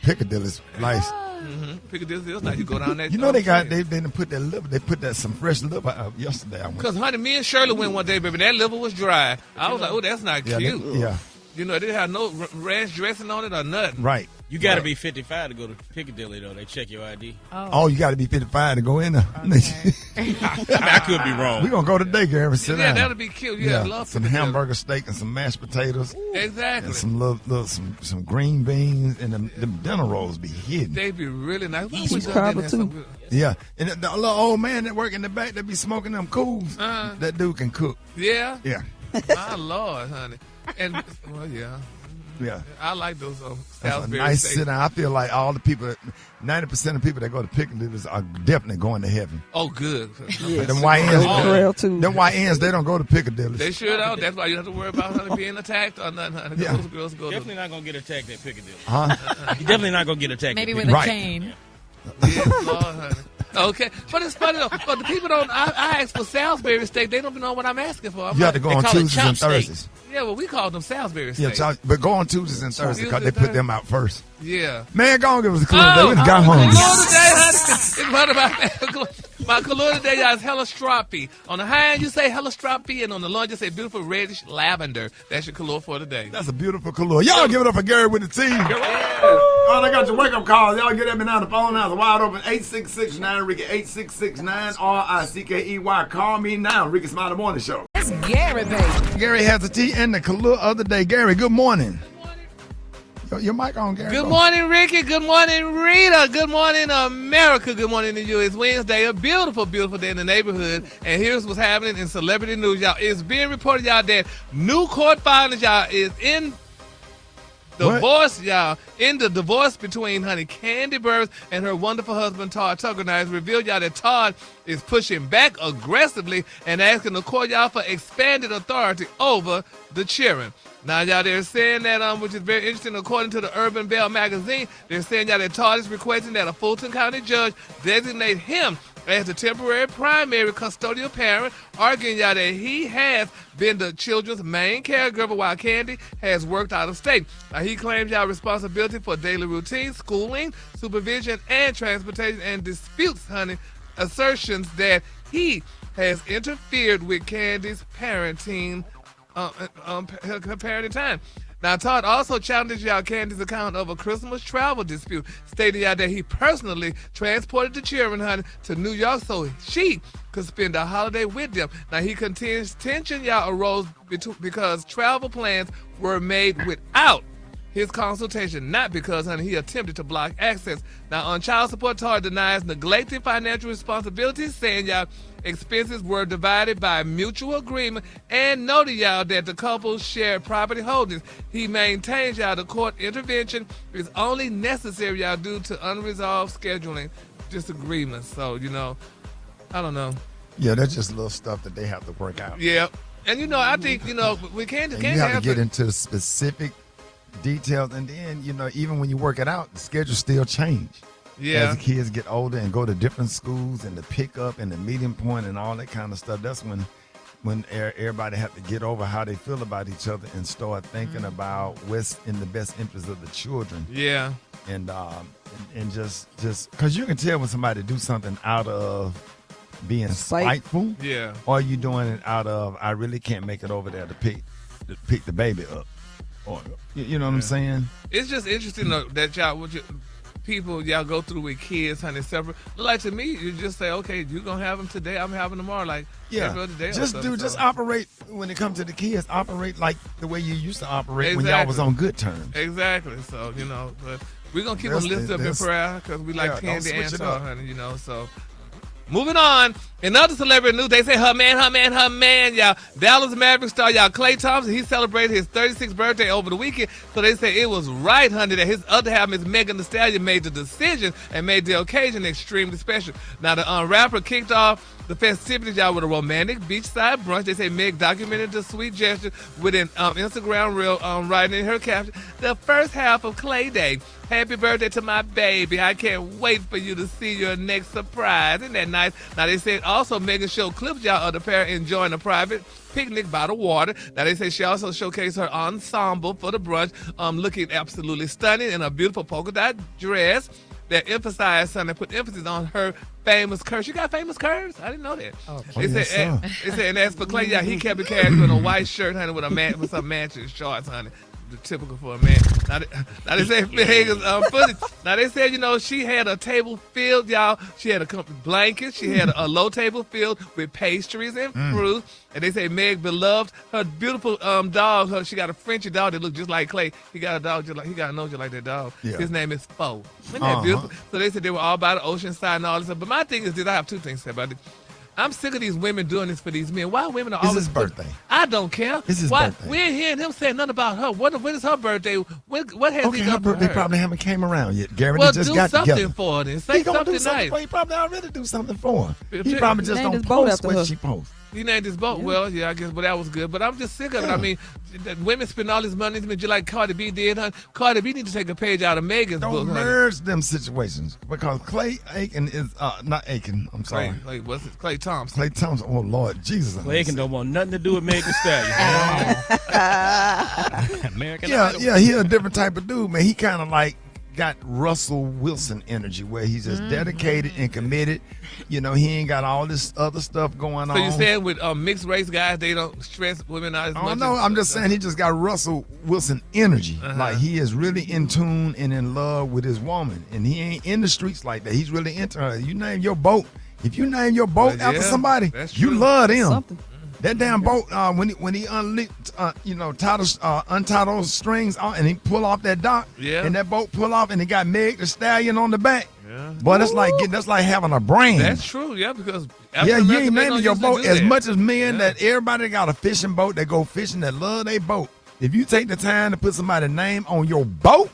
nice. Mm-hmm. Piccadilly is nice. You go down there. They didn't put that liver. They put that some fresh liver out yesterday. Because, honey, me and Shirley went one day, baby. That liver was dry. I was like, oh, that's not cute. They didn't have no ranch dressing on it or nothing. Right. You got to be 55 to go to Piccadilly, though. They check your ID. Oh, you got to be 55 to go in there. Okay. I could be wrong. We're going to go today, Gary. Sit down. That'll be cute. Yeah, I love some hamburger steak and some mashed potatoes. Ooh. Exactly. And some green beans, and the dinner rolls be hidden. They be really nice. Sweet crab too. Yeah, and the little old man that work in the back that be smoking them cools, that dude can cook. Yeah? Yeah. My Lord, honey. And, well, yeah. Yeah, I like those Salisbury nice steaks. Sit down. I feel like all the people, 90% of people that go to Piccadilly are definitely going to heaven. Oh, good. Yes. Them YNs, they don't go to Piccadilly. They sure don't. That's why you don't have to worry about honey being attacked or nothing. Honey. Yeah. Those girls go definitely not going to get attacked at Piccadilly. Huh? You're definitely not going to get attacked. Maybe at with Piccadilly. a chain. Yes, Lord, honey. Okay, but it's funny though. But the people don't. I ask for Salisbury steak. They don't know what I'm asking for. You have to go on Tuesdays and Thursdays. Yeah, well, we call them Salisbury steaks. Yeah, but go on Tuesdays and Thursdays because they put them out first. Yeah. Man, go on, give us a clue today. We done got home. My color today, y'all, is hellastroppy. On the high end, you say hellastroppy, and on the low end, you say beautiful reddish lavender. That's your color for today. That's a beautiful color. Y'all give it up for Gary with the team. Oh, I got your wake-up calls. Y'all get at me now. The phone now is wide open. 8669 Rickey, 8669 RICKEY. Call me now. Rickey Smiley Morning Show. It's Gary, baby. Gary has the tea and the color of the day. Gary, good morning. Your mic on, Gary. Good morning, Ricky. Good morning, Rita. Good morning, America. Good morning to you. It's Wednesday, a beautiful, beautiful day in the neighborhood. And here's what's happening in celebrity news, y'all. It's being reported, y'all, that new court findings, y'all, is in divorce, y'all. In the divorce between honey Candy Burris and her wonderful husband, Todd Tucker. Now, it's revealed, y'all, that Todd is pushing back aggressively and asking the court, y'all, for expanded authority over the children. Now, y'all, they're saying that, which is very interesting, according to the Urban Bell magazine, they're saying, y'all, that Todd is requesting that a Fulton County judge designate him as the temporary primary custodial parent, arguing, y'all, that he has been the children's main caregiver while Candy has worked out of state. Now, he claims, y'all, responsibility for daily routine, schooling, supervision, and transportation, and disputes, honey, assertions that he has interfered with Candy's parenting parenting time. Now, Todd also challenged y'all Candy's account of a Christmas travel dispute, stating y'all that he personally transported the children, honey, to New York so she could spend a holiday with them. Now, he contends tension, y'all, arose because travel plans were made without his consultation, not because, honey, he attempted to block access. Now, on child support, Todd denies neglecting financial responsibilities, saying, y'all, expenses were divided by mutual agreement, and noted, y'all, that the couple shared property holdings. He maintains, y'all, the court intervention is only necessary, y'all, due to unresolved scheduling disagreements. So, I don't know. Yeah, that's just little stuff that they have to work out. Yeah. And, I think, we can't you have to get into the specific details. And then, even when you work it out, the schedule still change. Yeah. As the kids get older and go to different schools and the pickup and the meeting point and all that kind of stuff, that's when everybody have to get over how they feel about each other and start thinking about what's in the best interest of the children. Yeah. And just because you can tell when somebody do something out of being spiteful, yeah, or you doing it out of I really can't make it over there to pick the baby up, or you know what I'm saying? It's just interesting that y'all people y'all go through with kids, honey, separate. Like to me, you just say, okay, you're gonna have them today, I'm having them tomorrow, like every other day. Just operate when it comes to the kids. Operate like the way you used to operate when y'all was on good terms. Exactly. So but we're gonna keep them lifted up in prayer because we like Candy and Ansar, honey. So. Moving on, in other celebrity news, they say her man, y'all. Dallas Maverick star, y'all, Klay Thompson, he celebrated his 36th birthday over the weekend. So they say it was right, honey, that his other half, Miss Megan Thee Stallion, made the decision and made the occasion extremely special. Now, the rapper kicked off the festivities, y'all, with a romantic beachside brunch. They say Meg documented the sweet gesture with an Instagram reel writing in her caption, the first half of Clay Day. Happy birthday to my baby. I can't wait for you to see your next surprise. Isn't that nice? Now, they said also Megan showed clips, y'all, of the pair enjoying a private picnic by the water. Now, they say she also showcased her ensemble for the brunch, looking absolutely stunning in a beautiful polka dot dress that emphasized something, put emphasis on her famous curves. You got famous curves? I didn't know that. They said, and as for Clay, yeah, he kept it casual in a white shirt, honey, with some matching shorts, honey. The typical for a man. Now they say Megan's footage. Now they said, she had a table filled, y'all. She had a couple blankets. She had a low table filled with pastries and fruit. And they say Meg beloved her beautiful dog. She got a Frenchie dog that looked just like Clay. He got a dog he got a nose just like that dog. Yeah. His name is Fo. Isn't that beautiful? So they said they were all by the ocean side and all this stuff. But my thing is this: I have two things to say about it. I'm sick of these women doing this for these men. Why women are always... It's his birthday. I don't care. It's his birthday. We ain't hearing him say nothing about her. When is her birthday? What has he done her birthday for her? probably haven't came around yet. Gary just got do something together. for her then. Say something nice. He probably already do something for her. He probably just don't post what she posts. He named his boat. Yeah. Well, yeah, I guess, but that was good. But I'm just sick of it. I mean, women spend all this money, just like Cardi B did. Huh? Cardi B need to take a page out of Megan's book. Don't merge them situations because Clay Aiken is not Aiken. I'm sorry. Clay, what's it? Clay Thompson. Clay Thompson. Oh Lord Jesus. Clay Aiken don't want nothing to do with Megan Thee Stallion. American Idol. Yeah, he a different type of dude, man. He kind of like got Russell Wilson energy where he's just dedicated and committed. He ain't got all this other stuff going on. So you're saying with mixed race guys, they don't stress women out as much? Oh, no, I'm just saying he just got Russell Wilson energy. Like he is really in tune and in love with his woman. And he ain't in the streets like that. He's really into her. You name your boat. If you name your boat after somebody, you love them. Something. That damn boat, when he untied those strings and he pull off that dock, and that boat pull off and he got Meg Thee Stallion on the back. Yeah. Boy, that's like having a brand. That's true, yeah, because you ain't naming your boat as much as men that everybody got a fishing boat that go fishing that love their boat. If you take the time to put somebody's name on your boat,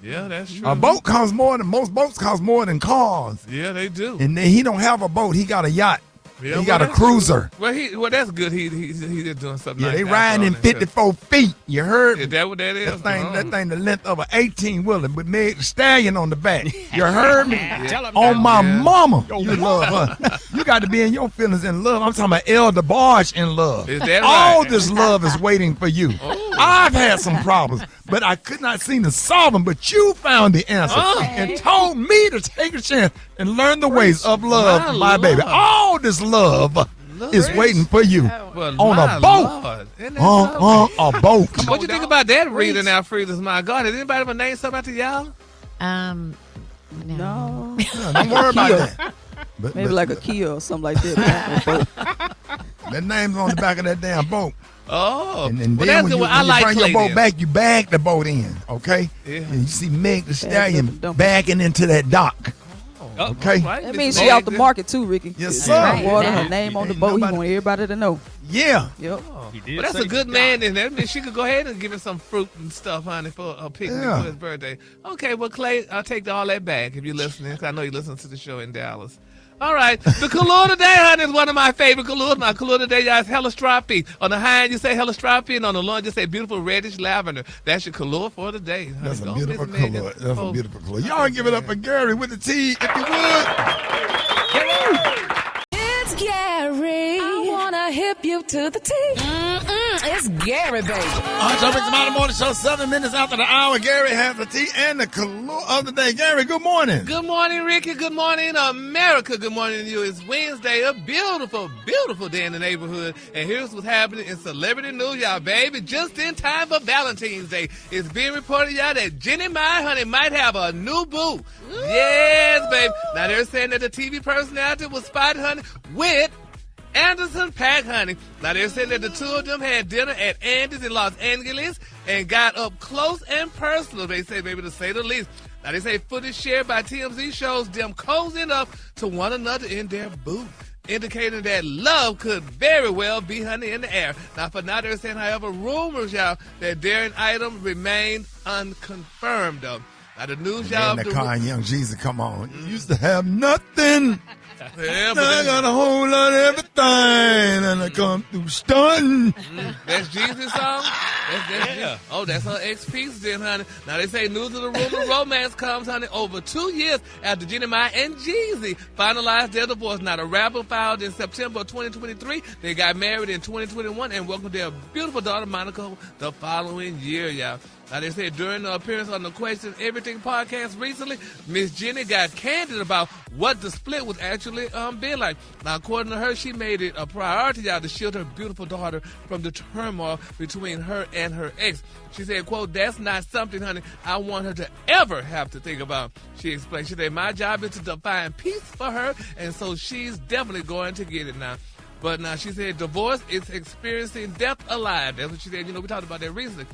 yeah, that's true. A boat costs more than most boats cost more than cars. Yeah, they do. And then he don't have a boat; he got a yacht. Yeah, he got a cruiser. Well, that's good. He's just doing something. Yeah, they riding in 54 feet. You heard? Is that what that is? That thing, the length of an 18-wheeler with Meg Thee Stallion on the back. You heard me? On my mama, you love her. You got to be in your feelings in love. I'm talking about El DeBarge in love. Is that right? All this love is waiting for you. Oh. I've had some problems, but I could not seem to solve them. But you found the answer and told me to take a chance and learn the ways of love, my baby. All this love is waiting for you on a boat. A boat. What you think about that reading out, Frida's? My God, has anybody ever named something after y'all? No. Don't worry about that. Maybe like a Kia or something like that. That name's on the back of that damn boat. Oh, and well, then that's when good. you, I like bring clay your boat then. back, you bag the boat in, okay? Yeah. And you see Meg the Stallion bagging into that dock. Okay. Right. That means she out the market too, Ricky. Yes, It's sir. right. Water, Yeah. her name on the Ain't boat. He nobody- want everybody to know. Yeah. Yep. But that's a good man, and that means she could go ahead and give him some fruit and stuff, honey, for a picnic Yeah. for his birthday. Okay, well, Clay, I'll take all that back if you're listening, 'cause I know you listen to the show in Dallas. All right, the color today, honey, is one of my favorite colors. My color today, y'all, is hellastropi. On the high end, you say hellastropi, and on the low end, you say beautiful reddish lavender. That's your color for the day. Honey. That's a Don't beautiful miss Megan. color. That's a Oh, beautiful color. Y'all give it up for Gary with the T, if you would. It's Gary. I wanna hip you to the T. It's Gary, baby. So Rick's Smiley Morning Show, 7 minutes after the hour. Gary has the tea and the color of the day. Gary, good morning. Good morning, Ricky. Good morning, America. Good morning to you. It's Wednesday, a beautiful, beautiful day in the neighborhood. And here's what's happening in celebrity news, y'all, baby. Just in time for Valentine's Day. It's being reported, y'all, that Jenny Mai, honey, might have a new boo. Yes, baby. Now, they're saying that the TV personality was spotted, honey, with Anderson .Paak, honey. Now, they're saying that the two of them had dinner at Andy's in Los Angeles and got up close and personal, they say, baby, to say the least. Now, they say footage shared by TMZ shows them cozying up to one another in their booth, indicating that love could very well be, honey, in the air. Now, for now, they're saying, however, rumors, y'all, that their item remained unconfirmed, though. Now, the news, y'all... And the car and Young Jesus, come on. You used to have nothing. Yeah, Now I got a whole lot of everything, and I come through stunning. That's Jesus' song? That's Jesus. Oh, that's her ex-piece then, honey. Now, they say news of the rumor romance comes, honey, over 2 years after Jenny Mai and Jeezy finalized their divorce. Now, the rapper filed in September of 2023. They got married in 2021 and welcomed their beautiful daughter, Monica, the following year, y'all. Now, they said during the appearance on the Question Everything podcast recently, Miss Jenny got candid about what the split was actually been like. Now, according to her, she made it a priority, y'all, to shield her beautiful daughter from the turmoil between her and her ex. She said, quote, that's not something, honey, I want her to ever have to think about. She explained, she said, my job is to define peace for her, and so she's definitely going to get it now. But now, she said, divorce is experiencing death alive. That's what she said. You know, we talked about that recently.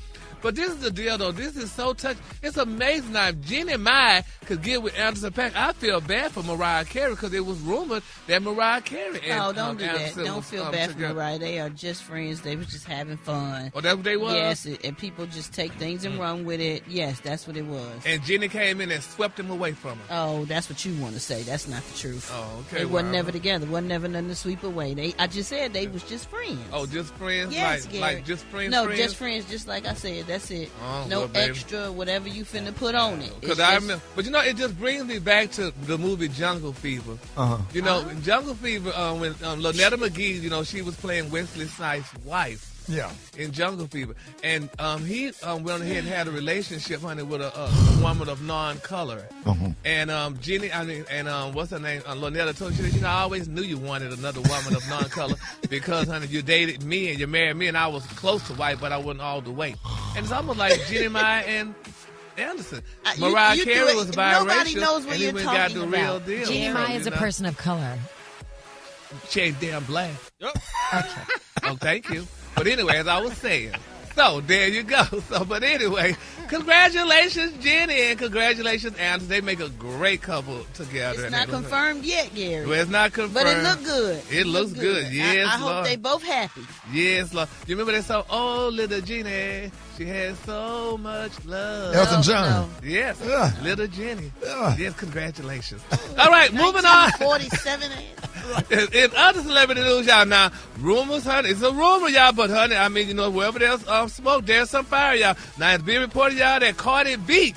But this is the deal, though. This is so touching. It's amazing. Now, if Jenny Mai could get with Anderson .Paak, I feel bad for Mariah Carey because it was rumored that Mariah Carey and No, don't do that. Anderson Don't was, feel bad for together. Mariah. They are just friends. They was just having fun. Oh, that's what they was? Yes, and people just take things and run with it. Yes, that's what it was. And Jenny came in and swept him away from her. Oh, that's what you want to say. That's not the truth. Oh, okay. They wasn't never together. Wasn't never nothing to sweep away. I just said they was just friends. Oh, just friends? Yes, like just friends? No, friends? just friends. Just like I said. That's it. Oh, no well, baby. extra, whatever you finna put on it. Because I remember, but you know, it just brings me back to the movie Jungle Fever. You know, in Jungle Fever, when Lynetta McGee, you know, she was playing Wesley Snipes' wife. Yeah. In Jungle Fever, and he went ahead and had a relationship, honey, with a woman of non-color. And Jenny, what's her name? Lynetta told you, I always knew you wanted another woman of non-color because, honey, you dated me and you married me, and I was close to white, but I wasn't all the way. And it's almost like Jenny Mai and Anderson. Mariah Carey was biracial. Nobody knows what and you're then talking got the real about. deal. Jenny Mai is a person of color. She ain't damn black. Okay. Oh, thank you. But anyway, as I was saying, so there you go. So, but anyway, congratulations, Jenny, and congratulations, Anderson. They make a great couple together. It's not confirmed yet, Gary. Well, it's not confirmed. But it look good. It looks good. Yes, I hope Lord. they both happy. Yes, Lord. You remember that song, Oh, Little Jenny? She had so much love. Elton John. Yes, Yeah. Little Jenny. Yeah. Yes, congratulations. All right, moving on. 47. In other celebrity news, y'all, now, rumors, honey, it's a rumor, y'all, but, honey, I mean, you know, wherever there's smoke, there's some fire, y'all. Now, it's being reported, y'all, that Cardi B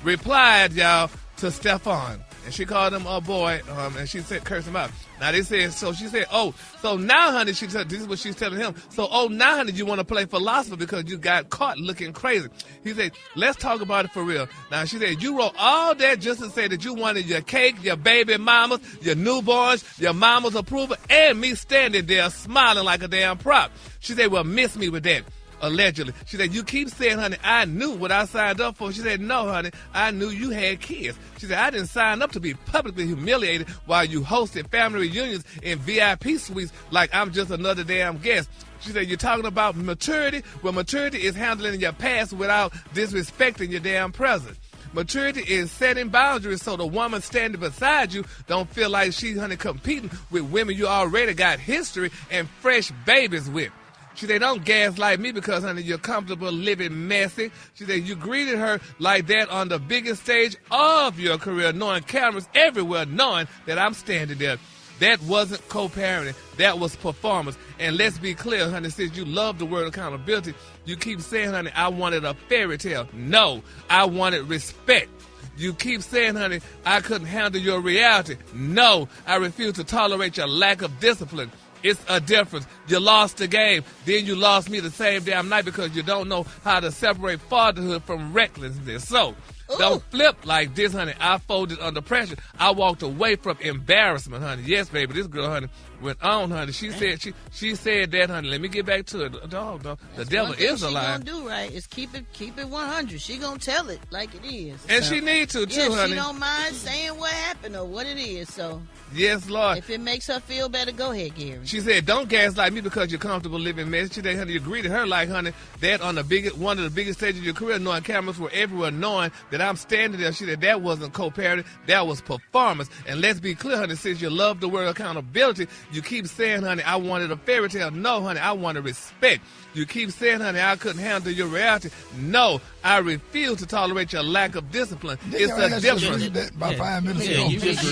replied, y'all, to Stephon. And she called him a boy, and she said, curse him out. Now, they said, so she said, oh, so now, honey, she said, this is what she's telling him. So, oh, now, honey, you want to play philosopher because you got caught looking crazy. He said, let's talk about it for real. Now, she said, you wrote all that just to say that you wanted your cake, your baby mamas, your newborns, your mama's approval, and me standing there smiling like a damn prop. She said, well, miss me with that. allegedly. She said, you keep saying, honey, I knew what I signed up for. She said, no, honey, I knew you had kids. She said, I didn't sign up to be publicly humiliated while you hosted family reunions in VIP suites like I'm just another damn guest. She said, you're talking about maturity? Well, maturity is handling your past without disrespecting your damn present. Maturity is setting boundaries so the woman standing beside you don't feel like she's, honey, competing with women you already got history and fresh babies with. She said, don't gaslight me because, honey, you're comfortable living messy. She said, you greeted her like that on the biggest stage of your career, knowing cameras everywhere, knowing that I'm standing there. That wasn't co-parenting. That was performance. And let's be clear, honey, since you love the word accountability, you keep saying, honey, I wanted a fairy tale. No, I wanted respect. You keep saying, honey, I couldn't handle your reality. No, I refuse to tolerate your lack of discipline. It's a difference. You lost the game. Then you lost me the same damn night because you don't know how to separate fatherhood from recklessness. So, don't flip like this, honey. I folded under pressure. I walked away from embarrassment, honey. Yes, baby, this girl, honey, went on, honey. She said that, honey. Let me get back to it. Dog. The devil is a lie. What she gonna do, right, is keep it 100. She gonna tell it like it is. And she need to, too, honey. She don't mind saying what happened or what it is, so. Yes, Lord. If it makes her feel better, go ahead, Gary. She said, don't gaslight me because you're comfortable living messy. She said, honey, you greeted her like, honey, that on one of the biggest stages of your career, knowing cameras were everywhere, knowing that I'm standing there. She said, that wasn't co-parenting, that was performance. And let's be clear, honey, since you love the word accountability, you keep saying, honey, I wanted a fairy tale. No, honey, I wanted respect. You keep saying, honey, I couldn't handle your reality. No, I refuse to tolerate your lack of discipline. It's a difference. About 5 minutes ago.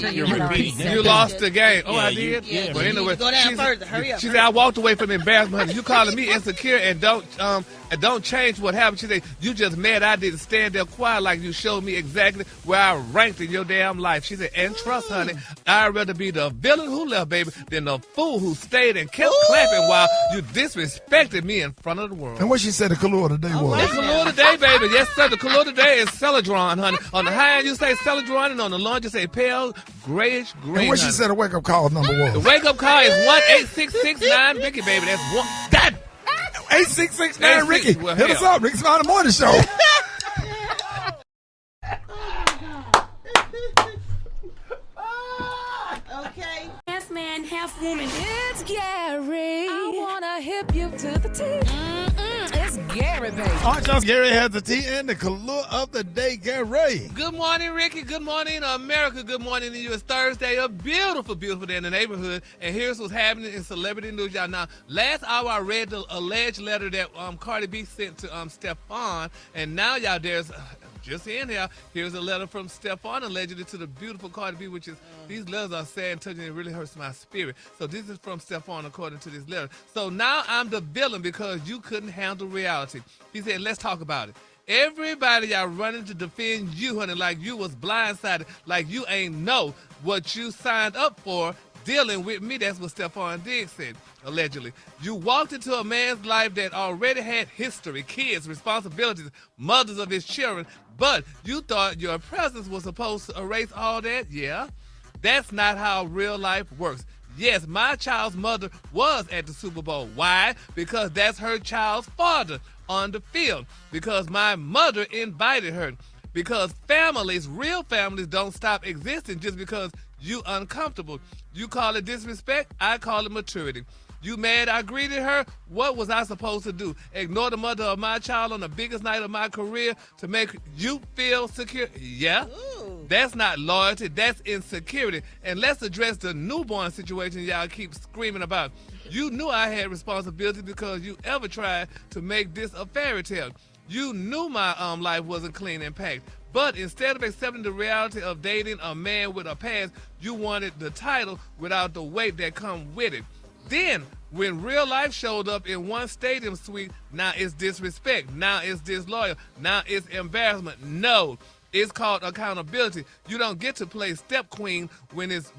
You're repeating that. You lost the game. Oh, I did? Yeah. Well, anyway, go down further. Hurry up. She said, I walked away from embarrassment, honey. You calling me insecure and don't change what happened. She said, you just mad I didn't stand there quiet like you showed me exactly where I ranked in your damn life. She said, and trust, honey, I'd rather be the villain who left, baby, than the fool who stayed and kept clapping while you disrespected me in front of the world. And what she said the color today was? The color today, baby. Yes, sir. The color today is Celadron, honey. On the high end, you say Celadron, and on the lawn, you say pale, grayish green. And what she said the wake-up call number was? The wake-up call is 1-866-9 Rickey, baby. That's one. That 8669 Rickey. Hit us up, Rickey Smiley Morning Show. Okay. Half man, half woman. It's Gary. I wanna hip you to the T. It's Gary, baby. Archon Gary has the tea and the color of the day, Gary. Good morning, Rickey. Good morning, America. Good morning to you. It's Thursday, a beautiful, beautiful day in the neighborhood. And here's what's happening in celebrity news, y'all. Now, last hour I read the alleged letter that Cardi B sent to Stephon, and now, y'all, there's just in here. Here's a letter from Stephon allegedly to the beautiful Cardi B, which is, these letters are sad and touching. It really hurts my spirit. So this is from Stephon according to this letter. So now I'm the villain because you couldn't handle reality. He said, let's talk about it. Everybody y'all running to defend you, honey, like you was blindsided, like you ain't know what you signed up for dealing with me. That's what Stephon Diggs said, allegedly. You walked into a man's life that already had history, kids, responsibilities, mothers of his children, but you thought your presence was supposed to erase all that? Yeah. That's not how real life works. Yes, my child's mother was at the Super Bowl. Why? Because that's her child's father on the field. Because my mother invited her. Because families, real families, don't stop existing just because you uncomfortable. You call it disrespect, I call it maturity. You mad I greeted her? What was I supposed to do? Ignore the mother of my child on the biggest night of my career to make you feel secure? Yeah. Ooh. That's not loyalty. That's insecurity. And let's address the newborn situation y'all keep screaming about. You knew I had responsibility because you ever tried to make this a fairy tale. You knew my life wasn't clean and packed. But instead of accepting the reality of dating a man with a past, you wanted the title without the weight that comes with it. Then, when real life showed up in one stadium suite, now it's disrespect. Now it's disloyal. Now it's embarrassment. No, it's called accountability. You don't get to play step queen when it's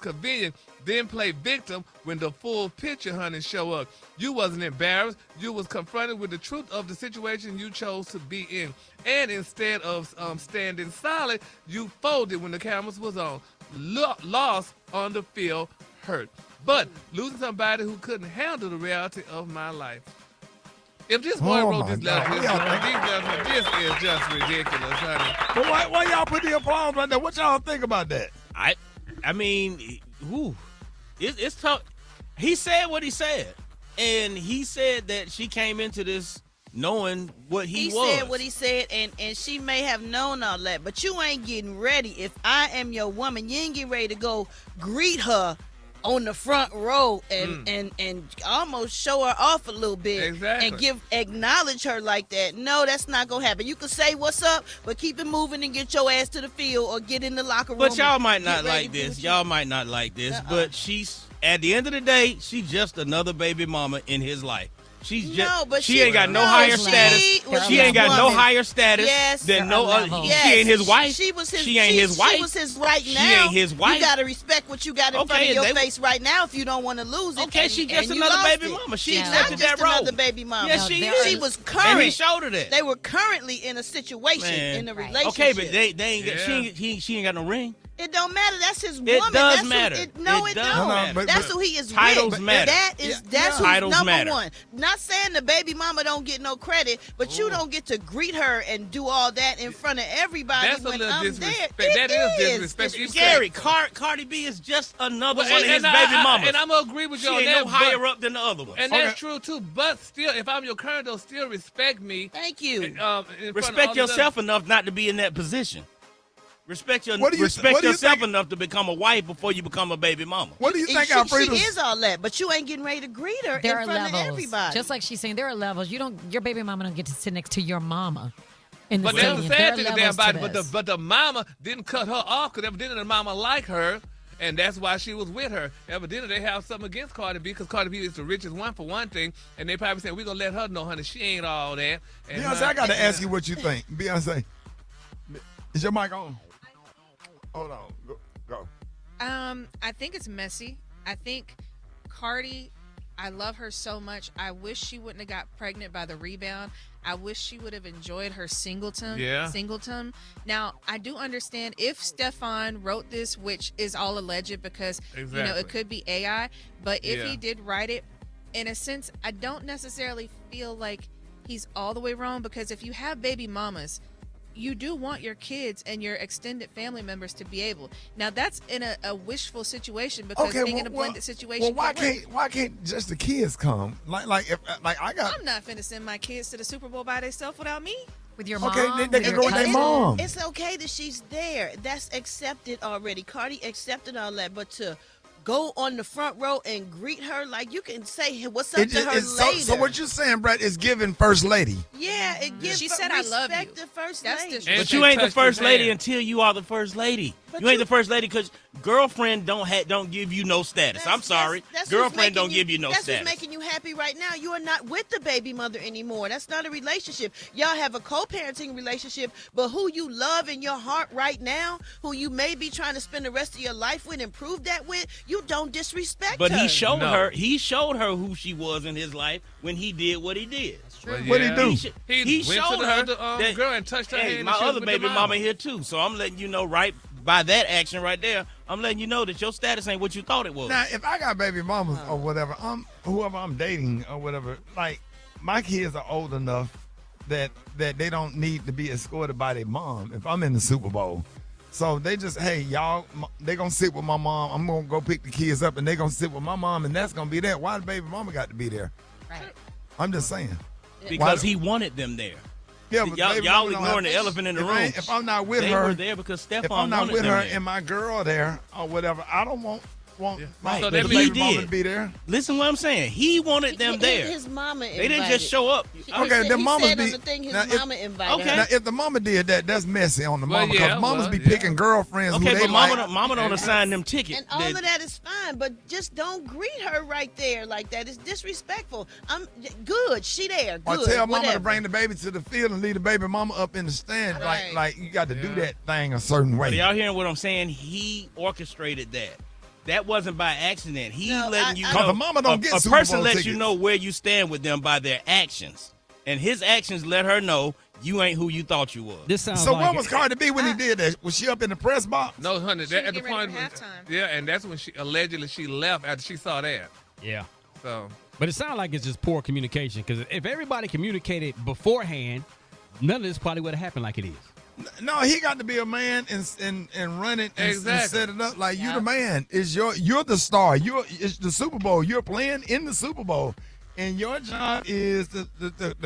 convenient, then play victim when the full picture, honey, show up. You wasn't embarrassed. You was confronted with the truth of the situation you chose to be in. And instead of standing solid, you folded when the cameras was on. Lost on the field, hurt. But losing somebody who couldn't handle the reality of my life. If this boy Oh, wrote my this letter, God. this is just ridiculous, honey. But why y'all put the applause right there? What y'all think about that? I mean, it's tough. He said what he said, and he said that she came into this knowing what he was. He said what he said, and she may have known all that, but you ain't getting ready. If I am your woman, you ain't getting ready to go greet her on the front row and almost show her off a little bit and acknowledge her like that. No, that's not gonna happen. You can say what's up, but keep it moving and get your ass to the field or get in the locker room. But y'all might not like this. Y'all might not like this, but she's at the end of the day, she's just another baby mama in his life. She's just she ain't got no higher status. She ain't got no higher status than no other. She ain't his wife. She ain't his wife. She was his right now. She ain't his wife. You gotta respect what you got in front of your face right now if you don't want to lose it. Okay, she just another baby mama. She accepted that role. Another baby mama. Yes, she is. She was current. And he showed her that. They were currently in a situation, in a relationship. Okay, but they ain't got, she ain't got no ring. It don't matter. That's his woman. It does matter. It don't. Matter. That's who he is titles with. Matter. That's who's titles number matter. one. Not saying the baby mama don't get no credit, but you don't get to greet her and do all that in front of everybody. That's when a little I'm disrespect. There. That is disrespect. Gary, Cardi B is just another one of his baby mamas. And I'm going to agree with you on that. She ain't no higher up than the other one. And that's true, too. But still, if I'm your current, though, still respect me. Thank you. Respect yourself enough not to be in that position. Respect yourself enough to become a wife before you become a baby mama. What do you think, Alfredo? She is all that, but you ain't getting ready to greet her in front of everybody. Just like she's saying, there are levels. Your baby mama don't get to sit next to your mama. But that's sad to the damn body. But the mama didn't cut her off because evidently the mama liked her, and that's why she was with her. Evidently they have something against Cardi B because Cardi B is the richest one for one thing, and they probably said, we're going to let her know, honey, she ain't all that. And Beyonce, I got to ask you what you think. Beyonce, is your mic on? Hold on. Go. I think it's messy. I think Cardi, I love her so much. I wish she wouldn't have got pregnant by the rebound. I wish she would have enjoyed her singleton. Now, I do understand if Stefan wrote this, which is all alleged because, it could be AI. But if he did write it, in a sense, I don't necessarily feel like he's all the way wrong because if you have baby mamas, you do want your kids and your extended family members to be able. Now that's in a wishful situation because being in a blended situation. Well, why can't just the kids come? I'm not finna send my kids to the Super Bowl by themselves without me. With your mom. Okay, they can go with their mom. It's okay that she's there. That's accepted already. Cardi accepted all that, but to go on the front row and greet her like you can say what's up to her later. So what you're saying, Brett, is giving first lady. Yeah, it gives. She said, "I love you." The first That's lady. But you ain't the first lady until you are the first lady. You ain't the first lady because girlfriend don't give you no status. I'm sorry, girlfriend don't give you no status. That's what's making you happy right now. You are not with the baby mother anymore. That's not a relationship. Y'all have a co-parenting relationship, but who you love in your heart right now, who you may be trying to spend the rest of your life with and prove that with, you don't disrespect her. But he showed her. He showed her who she was in his life when he did what he did. What he do? He showed her that girl and touched her hand. My other baby mama here too. So I'm letting you know right by that action right there. I'm letting you know that your status ain't what you thought it was. Now, if I got baby mamas or whatever, whoever I'm dating or whatever, like my kids are old enough that they don't need to be escorted by their mom. If I'm in the Super Bowl. So they just, hey, y'all, they going to sit with my mom. I'm going to go pick the kids up, and they going to sit with my mom, and that's going to be there. Why the baby mama got to be there? Right. I'm just saying. Because he wanted them there. Yeah, but y'all ignoring the elephant in the room. If I'm not with her. They were there because Stefan if I'm not wanted with them her there. and my girl there or whatever, I don't want right. So but he did. To be there. Listen what I'm saying. He wanted them there. His mama invited. They didn't just show up. Okay, the mamas be. On the thing his mama invited. Okay. Now, if the mama did that, that's messy on the mama because mamas be picking girlfriends. Okay, who they but like. mama don't assign them tickets. And all of that is fine, but just don't greet her right there like that. It's disrespectful. I'm good. She there. Good. Or tell mama whatever. to bring the baby to the field and leave the baby mama up in the stand. Right. Like you got to do that thing a certain way. But y'all hearing what I'm saying? He orchestrated that. That wasn't by accident. He letting you know. The mama don't get a Super person Bowl lets tickets. you know where you stand with them by their actions, and his actions let her know you ain't who you thought you was. This sounds So like what was Cardi B when he did that? Was she up in the press box? No, honey. She was At the getting ready point, for halftime. yeah, and that's when she allegedly left after she saw that. Yeah. So But it sounds like it's just poor communication, because if everybody communicated beforehand, none of this probably would have happened like it is. No, he got to be a man and run it and set it up like you the man. You're the star. It's the Super Bowl. You're playing in the Super Bowl, and your job is to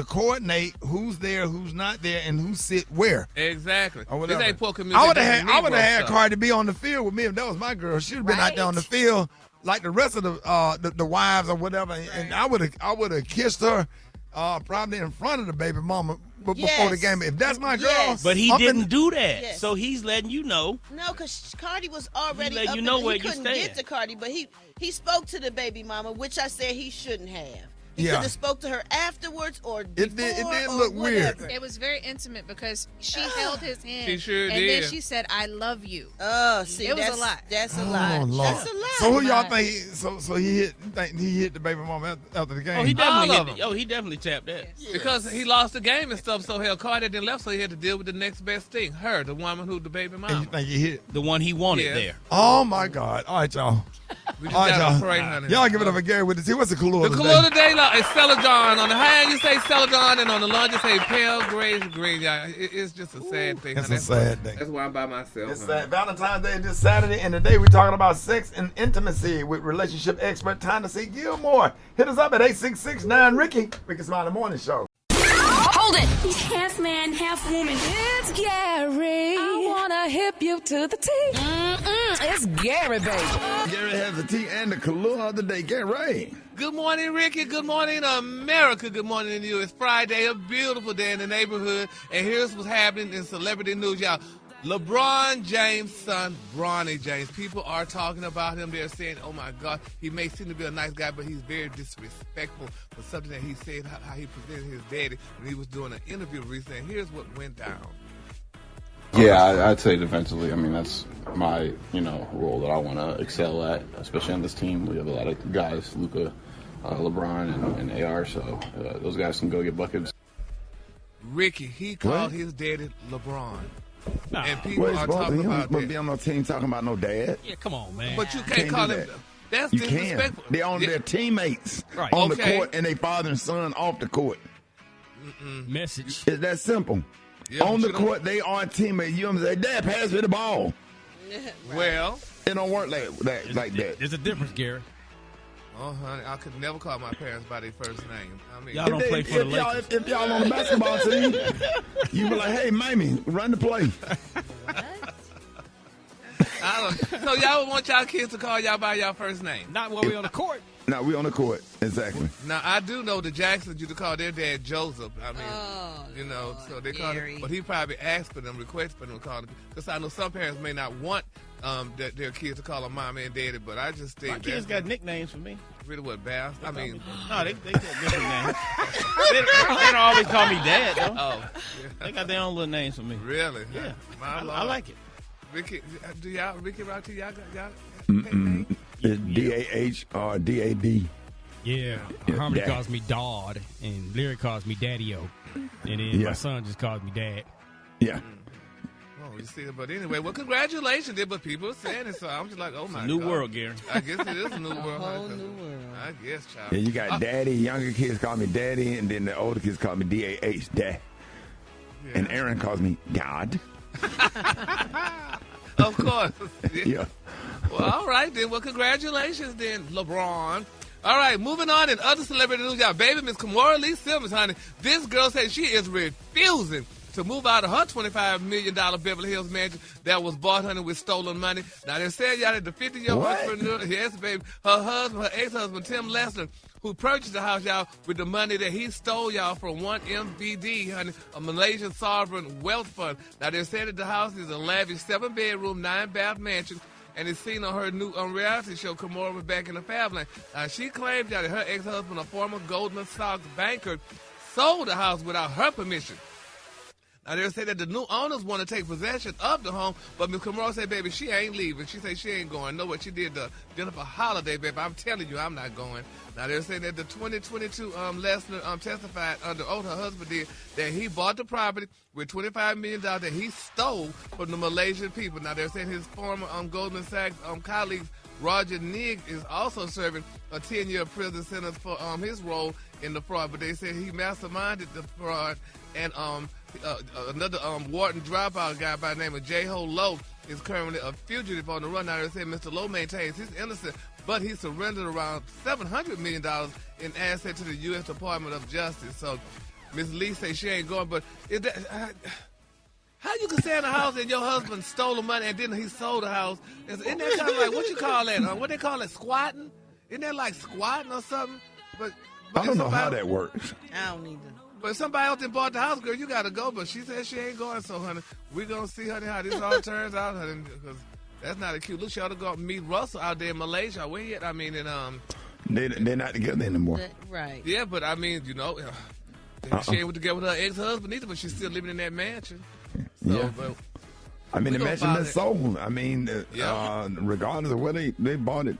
coordinate who's there, who's not there, and who sit where. Exactly. This ain't poor communication. I would have had Cardi B on the field with me if that was my girl. She'd have been out there on the field like the rest of the wives or whatever, and I would have kissed her probably in front of the baby mama. Before the game, if that's my girl, but he didn't do that, so he's letting you know. No, because Cardi was already letting up you know where he couldn't get to Cardi, but he spoke to the baby mama, which I said he shouldn't have. He could have spoke to her afterwards or before. It did look weird. It was very intimate because she held his hand. She sure and did. then she said, "I love you." Oh, see, it was a lot. That's a lot. Oh, Lord. That's a lot. So who y'all think? So he hit the baby mama after the game? Oh, he definitely tapped that. Because he lost the game and stuff. So hell, Cardi didn't left, so he had to deal with the next best thing. Her, the woman who the baby mama. And you think he hit the one he wanted there? Oh my God! All right, y'all. We just gotta pray, honey. Y'all give it up for Gary with the tea. What's the color today? The color today is Celadon. On the high end, you say Celadon, and on the lunge, you say pale grayish green. Yeah, it's just a sad thing. It's a sad thing. That's why I'm by myself. It's sad. Valentine's Day this Saturday, and today we're talking about sex and intimacy with relationship expert Tennessee Gilmore. Hit us up at 866-9-RICKY. Rickey Smiley Morning Show. Hold it. He's half man, half woman. It's Gary. I wanna hip you to the T. It's Gary, baby. Gary has the tea and the color of the day. Gary. Good morning, Ricky. Good morning, America. Good morning to you. It's Friday, a beautiful day in the neighborhood, and here's what's happening in celebrity news, y'all. LeBron James' son, Bronny James. People are talking about him. They're saying, oh, my God, he may seem to be a nice guy, but he's very disrespectful for something that he said, how he presented his daddy when he was doing an interview recently. And here's what went down. Yeah, I'd say defensively. I mean, that's my, role that I want to excel at, especially on this team. We have a lot of guys, Luka, LeBron, and AR, so those guys can go get buckets. Ricky, he called his daddy LeBron. And people are talking about that. Be on no team talking about no dad. Yeah, come on, man. But you can't call him. That's disrespectful. They're on their teammates on the court, and they father and son off the court. Message. It's that simple. Yeah, on the court, they are teammates. You know what I'm saying? Dad, pass me the ball. Well, it don't work like that. There's a difference, Gary. Oh, honey, I could never call my parents by their first name. I mean, y'all don't play for the Lakers. If y'all on the basketball team, you be like, hey, Mamie, run the play. So y'all would want y'all kids to call y'all by y'all first name? Not when we on the court. No, we on the court. Exactly. Now, I do know the Jacksons used to call their dad Joseph. I mean, so they call him, but he probably asked for them, request for them to call him. Because I know some parents may not want their kids to call them mommy and daddy, but I just think my kids got nicknames for me. Really, what, Bass? I mean, no, they got different names. they don't always call me dad, though. Oh, they got their own little names for me. Really? Yeah, I like it. Ricky, Ricky Rock, y'all got it's D-A-H or D-A-D. Yeah. Harmony calls me Dodd, and Lyric calls me Daddy-O. And then my son just calls me Dad. Yeah. Oh, you see, but anyway, well, congratulations, but people are saying it, so I'm just like, oh, my God. New world, Gary. I guess it is a new world. Whole new world. I guess, child. Yeah, you got Daddy, younger kids call me Daddy, and then the older kids call me D-A-H, Dad. Yeah. And Aaron calls me God. Of course. Yeah. Well, all right, then. Well, congratulations, then, LeBron. All right, moving on in other celebrity news, y'all. Baby Miss Kimora Lee Simmons, honey. This girl said she is refusing to move out of her $25 million Beverly Hills mansion that was bought, honey, with stolen money. Now, they're saying, y'all, that the 50-year-old entrepreneur, yes, baby, her ex-husband, Tim Lester, who purchased the house, y'all, with the money that he stole, y'all, from 1MBD, honey, a Malaysian sovereign wealth fund. Now, they're saying that the house is a lavish 7-bedroom, 9-bath mansion, and it's seen on her new reality show, Kimora was back in the Fabland. She claimed that her ex-husband, a former Goldman Sachs banker, sold the house without her permission. Now, they say that the new owners want to take possession of the home, but Ms. Kimora said, baby, she ain't leaving. She said she ain't going. Know what she did to Jennifer Holiday, baby. I'm telling you, I'm not going. Now, they're saying that the 2022 Lesnar testified under oath, her husband did, that he bought the property with $25 million that he stole from the Malaysian people. Now, they're saying his former Goldman Sachs colleagues Roger Nigg is also serving a 10-year prison sentence for his role in the fraud. But they said he masterminded the fraud. And another Wharton dropout guy by the name of J-Ho Lowe is currently a fugitive on the run. Now, they say Mr. Lowe maintains he's innocent, but he surrendered around $700 million in assets to the U.S. Department of Justice. So Ms. Lee says she ain't going, but is that, how you can stay in the house and your husband stole the money and then he sold the house? Isn't that kind of like, what you call that? What they call it, squatting? Isn't that like squatting or something? But I don't know how that works. I don't either. But if somebody else bought the house, girl, you got to go. But she said she ain't going, so, honey, we're going to see, honey, how this all turns out, honey, because that's not a cute look. She ought to go meet Russell out there in Malaysia. Where yet? I mean, they're not together anymore. Right. Yeah, but I mean, she ain't together with her ex-husband either, but she's still living in that mansion. So, yeah. But I mean, the mansion is sold. I mean, regardless of where they bought it,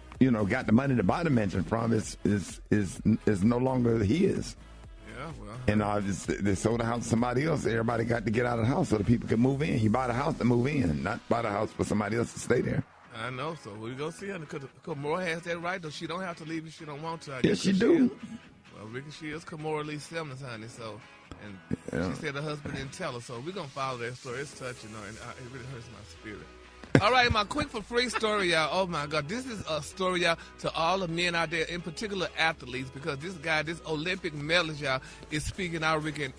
got the money to buy the mansion from, is no longer his. Yeah, well. And they sold the house to somebody else. Everybody got to get out of the house so the people could move in. You buy the house to move in, not buy the house for somebody else to stay there. I know, so we're going to see her. Because Kimora has that right, though. She don't have to leave if she don't want to. Yes, she do. Well, Rickey, she is Kimora Lee Simmons, honey, so... And she said her husband didn't tell her, so we're going to follow that story. It's touching, and it really hurts my spirit. All right, my quick for free story, y'all. Oh, my God. This is a story, y'all, to all the men out there, in particular athletes, because this guy, this Olympic medalist, y'all, is speaking out, Rickey.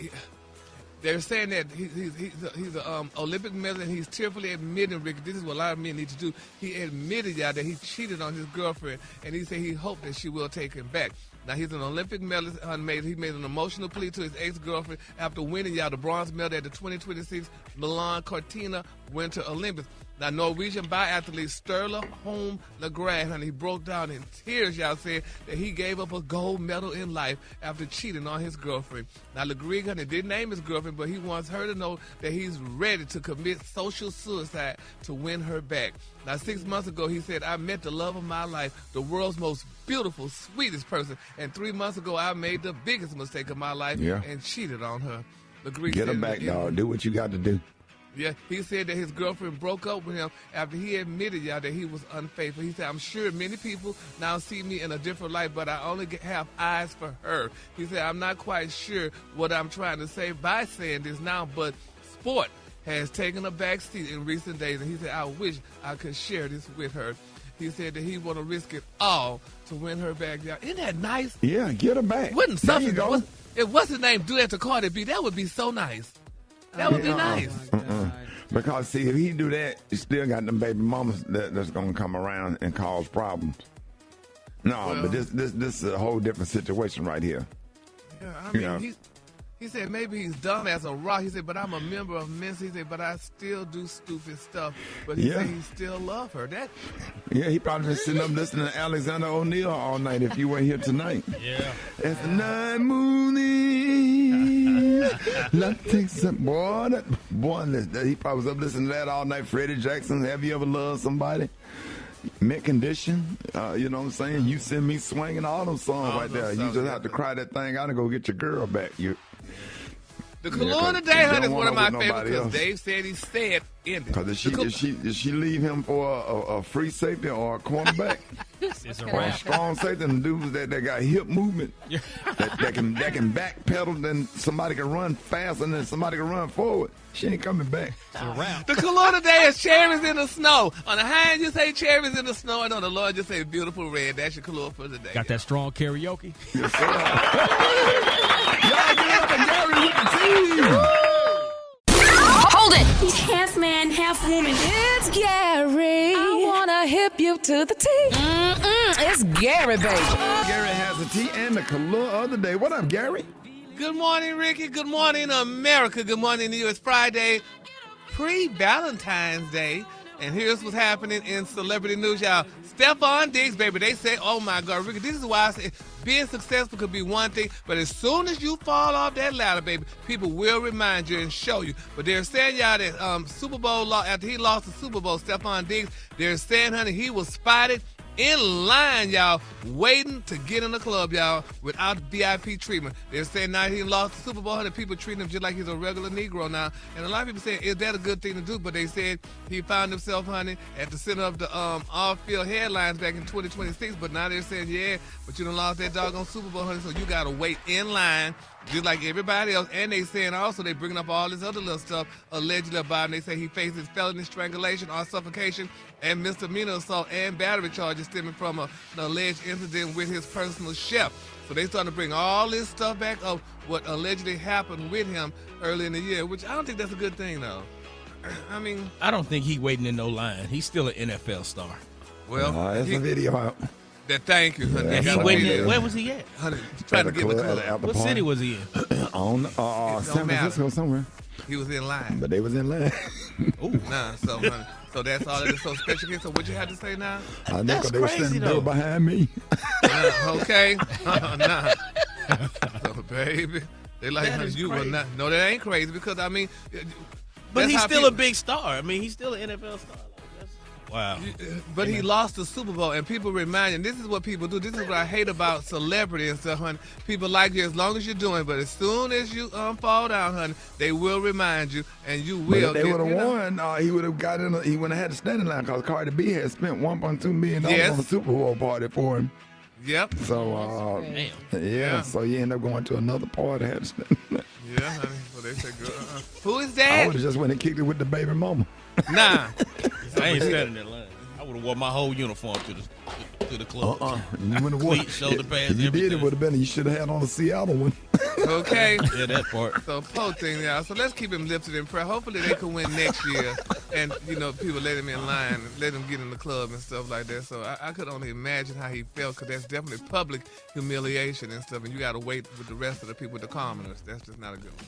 They're saying that he's an Olympic medalist, and he's tearfully admitting, Rickey, this is what a lot of men need to do. He admitted, y'all, that he cheated on his girlfriend, and he said he hoped that she will take him back. Now, he's an Olympic medalist. He made an emotional plea to his ex-girlfriend after winning, y'all, the bronze medal at the 2026 Milan Cortina Winter Olympics. Now, Norwegian biathlete Sturla Holm Lagrad, honey, he broke down in tears, y'all, saying that he gave up a gold medal in life after cheating on his girlfriend. Now, Lagrad, honey, didn't name his girlfriend, but he wants her to know that he's ready to commit social suicide to win her back. Now, 6 months ago, he said, I met the love of my life, the world's most beautiful, sweetest person. And 3 months ago, I made the biggest mistake of my life and cheated on her. Lagrad Get her back, dog. Do what you got to do. Yeah, he said that his girlfriend broke up with him after he admitted, y'all, that he was unfaithful. He said, I'm sure many people now see me in a different light, but I only have eyes for her. He said, I'm not quite sure what I'm trying to say by saying this now, but sport has taken a back seat in recent days, and he said, I wish I could share this with her. He said that he want to risk it all to win her back. Y'all. Isn't that nice? Yeah, get her back. Wouldn't something, if what's his name do that to Cardi B, that would be so nice. That would be nice. Because, see, if he do that, he still got them baby mamas that's going to come around and cause problems. No, but this is a whole different situation right here. Yeah, I mean, he said maybe he's dumb as a rock. He said, but I'm a member of Mensa. He said, but I still do stupid stuff. But he said he still love her. Yeah, he probably been sitting up listening to Alexander O'Neal all night if you weren't here tonight. Yeah. As the night moon is, love takes up. Boy, he probably was up listening to that all night. Freddie Jackson, Have You Ever Loved Somebody? Mint Condition, you know what I'm saying? You Send Me Swinging, all those songs right there. You just have to cry that thing out and go get your girl back. The Color today, honey, is one of my favorites because Dave said he said in it. Because did she leave him for a free safety or a cornerback? It's a or a strong safety, and dudes that got hip movement that can backpedal, then somebody can run faster and then somebody can run forward. She ain't coming back. It's a wrap. The color today is cherries in the snow. On the high end, you say cherries in the snow, and on the low, you say beautiful red. That's your color for today. Got that strong karaoke? Yes, sir. Y'all get up and Gary with the team. Hold it! He's half man, half woman. It's Gary. I wanna hip you to the T. It's Gary, baby. Gary has the tea and the color of the day. What up, Gary? Good morning, Rickey. Good morning, America. Good morning to you. It's Friday, pre-Valentine's Day. And here's what's happening in celebrity news, y'all. Stephon Diggs, baby, they say, oh, my God, Rickey, this is why I say being successful could be one thing, but as soon as you fall off that ladder, baby, people will remind you and show you. But they're saying, y'all, that Super Bowl, after he lost the Super Bowl, Stephon Diggs, they're saying, honey, he was spotted in line, y'all, waiting to get in the club, y'all, without VIP treatment. They're saying now he lost the Super Bowl, and people treating him just like he's a regular Negro now. And a lot of people saying, is that a good thing to do? But they said he found himself, honey, at the center of the off-field headlines back in 2026. But now they're saying, yeah, but you done lost that doggone Super Bowl, honey, so you got to wait in line just like everybody else. And they saying also they bringing up all this other little stuff allegedly about him. They say he faces felony strangulation or suffocation and misdemeanor assault and battery charges stemming from an alleged incident with his personal chef. So they starting to bring all this stuff back of what allegedly happened with him early in the year, which I don't think that's a good thing, though. I mean, I don't think he waiting in no line. He's still an NFL star. Well, there's a video out. Thank you, honey. Yeah, where was he at? Honey, trying to get in the club. What city was he in? On San Francisco somewhere. He was in line. But they was in line. Ooh. Nah, so honey, so that's all that is so special here. So what you had to say now? I know they were standing there behind me. Okay. Nah. So, baby, they like honey, you were not. No, that ain't crazy because I mean, but he's still a big star. I mean, he's still an NFL star. Wow. But he lost the Super Bowl, and people remind you, and this is what people do. This is what I hate about celebrity and stuff, honey. People like you as long as you're doing, but as soon as you fall down, honey, they will remind you, and you will. But if they would have won, he would have got in. He wouldn't have had to stand in line because Cardi B had spent $1.2 million on a Super Bowl party for him. Yep. So, so you end up going to another party. Had to stand in line. Yeah, honey. So they say, girl, who is that? I would have just went and kicked it with the baby mama. Nah. I ain't standing in line. I would have wore my whole uniform to the club. You wouldn't have shoulder pads. If you did, it would have been. You should have had on the Seattle one. Okay. Yeah, that part. So, poor thing, y'all. So let's keep him lifted in prayer. Hopefully they can win next year. And, people let him in line, let him get in the club and stuff like that. So I could only imagine how he felt because that's definitely public humiliation and stuff. And you got to wait with the rest of the people, the commoners. That's just not a good one.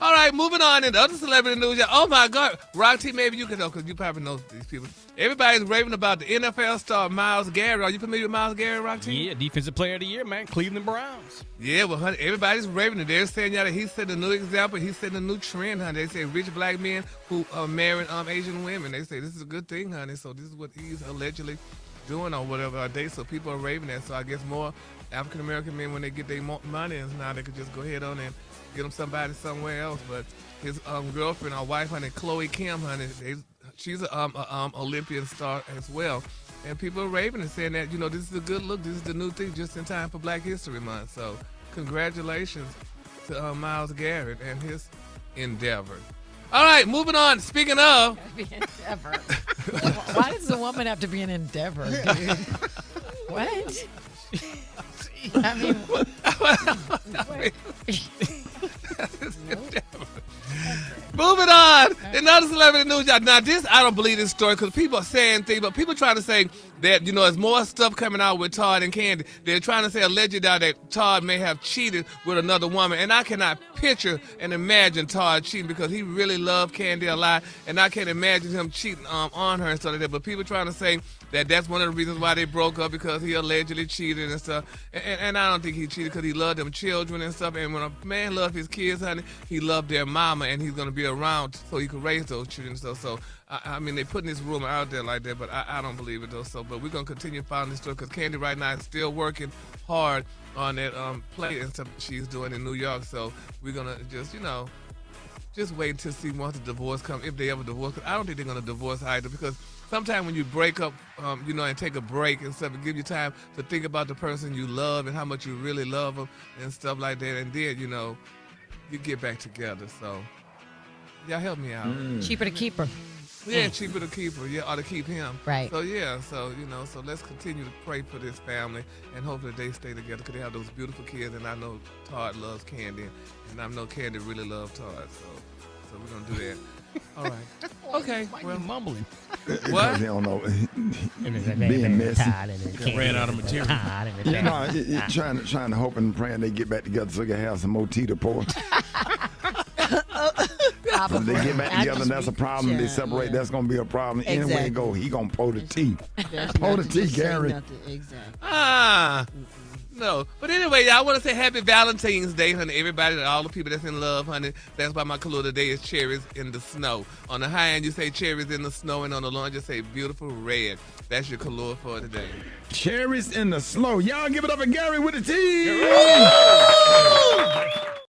All right, moving on into other celebrity news. Oh, my God. Rock T, maybe you can know because you probably know these people. Everybody's raving about the NFL star Myles Garrett. Are you familiar with Myles Garrett, Rock T? Yeah, Defensive Player of the Year, man. Cleveland Browns. Yeah, well, honey, everybody's raving. They're saying that he's setting a new example. He's setting a new trend, honey. They say rich black men who are marrying Asian women. They say this is a good thing, honey. So this is what he's allegedly doing or whatever day. So people are raving that. So I guess more African-American men, when they get their money, and now they could just go ahead on and get them somebody somewhere else. But his girlfriend, our wife, honey, Chloe Kim, honey, she's an Olympian star as well. And people are raving and saying that, this is a good look. This is the new thing just in time for Black History Month. So congratulations to Myles Garrett and his endeavor. All right, moving on. Speaking of. Endeavor. Why does a woman have to be an endeavor? What? I mean, moving on. Another celebrity news, y'all. Now, this, I don't believe this story because people are saying things, but people trying to say that, there's more stuff coming out with Todd and Candy. They're trying to say allegedly that Todd may have cheated with another woman, and I cannot picture and imagine Todd cheating because he really loved Candy a lot, and I can't imagine him cheating on her and stuff like that. But people trying to say that's one of the reasons why they broke up because he allegedly cheated and stuff. And I don't think he cheated because he loved them children and stuff. And when a man loved his kids, honey, he loved their mama, and he's going to be around so he could raise those children and stuff. So, I mean, they putting this rumor out there like that, but I don't believe it, though. So, but we're going to continue following this story because Candy right now is still working hard on that play and stuff she's doing in New York. So we're going to just wait to see once the divorce comes, if they ever divorce. I don't think they're going to divorce either because sometimes when you break up, and take a break and stuff, it gives you time to think about the person you love and how much you really love them and stuff like that. And then, you get back together. So, y'all help me out. Cheaper to keep her. Yeah, cheaper to keep her, or to keep him. Right. So, so let's continue to pray for this family and hopefully they stay together because they have those beautiful kids. And I know Todd loves Candy, and I know Candy really loves Todd. So we're going to do that. All right. Okay. Why are you mumbling? What? They don't know. Being messy. Ran out of material. Trying to hope and praying they get back together so they can have some more tea to pour. If they get back together and that's a problem, they separate, that's going to be a problem. Exactly. Anyway, he going to pour the tea. Pour the tea, Gary. Exactly. snow. But anyway, y'all, I want to say happy Valentine's Day, honey. Everybody, all the people that's in love, honey. That's why my color today is cherries in the snow. On the high end, you say cherries in the snow, and on the low end, you say beautiful red. That's your color for today. Cherries in the snow. Y'all give it up for Gary with a T.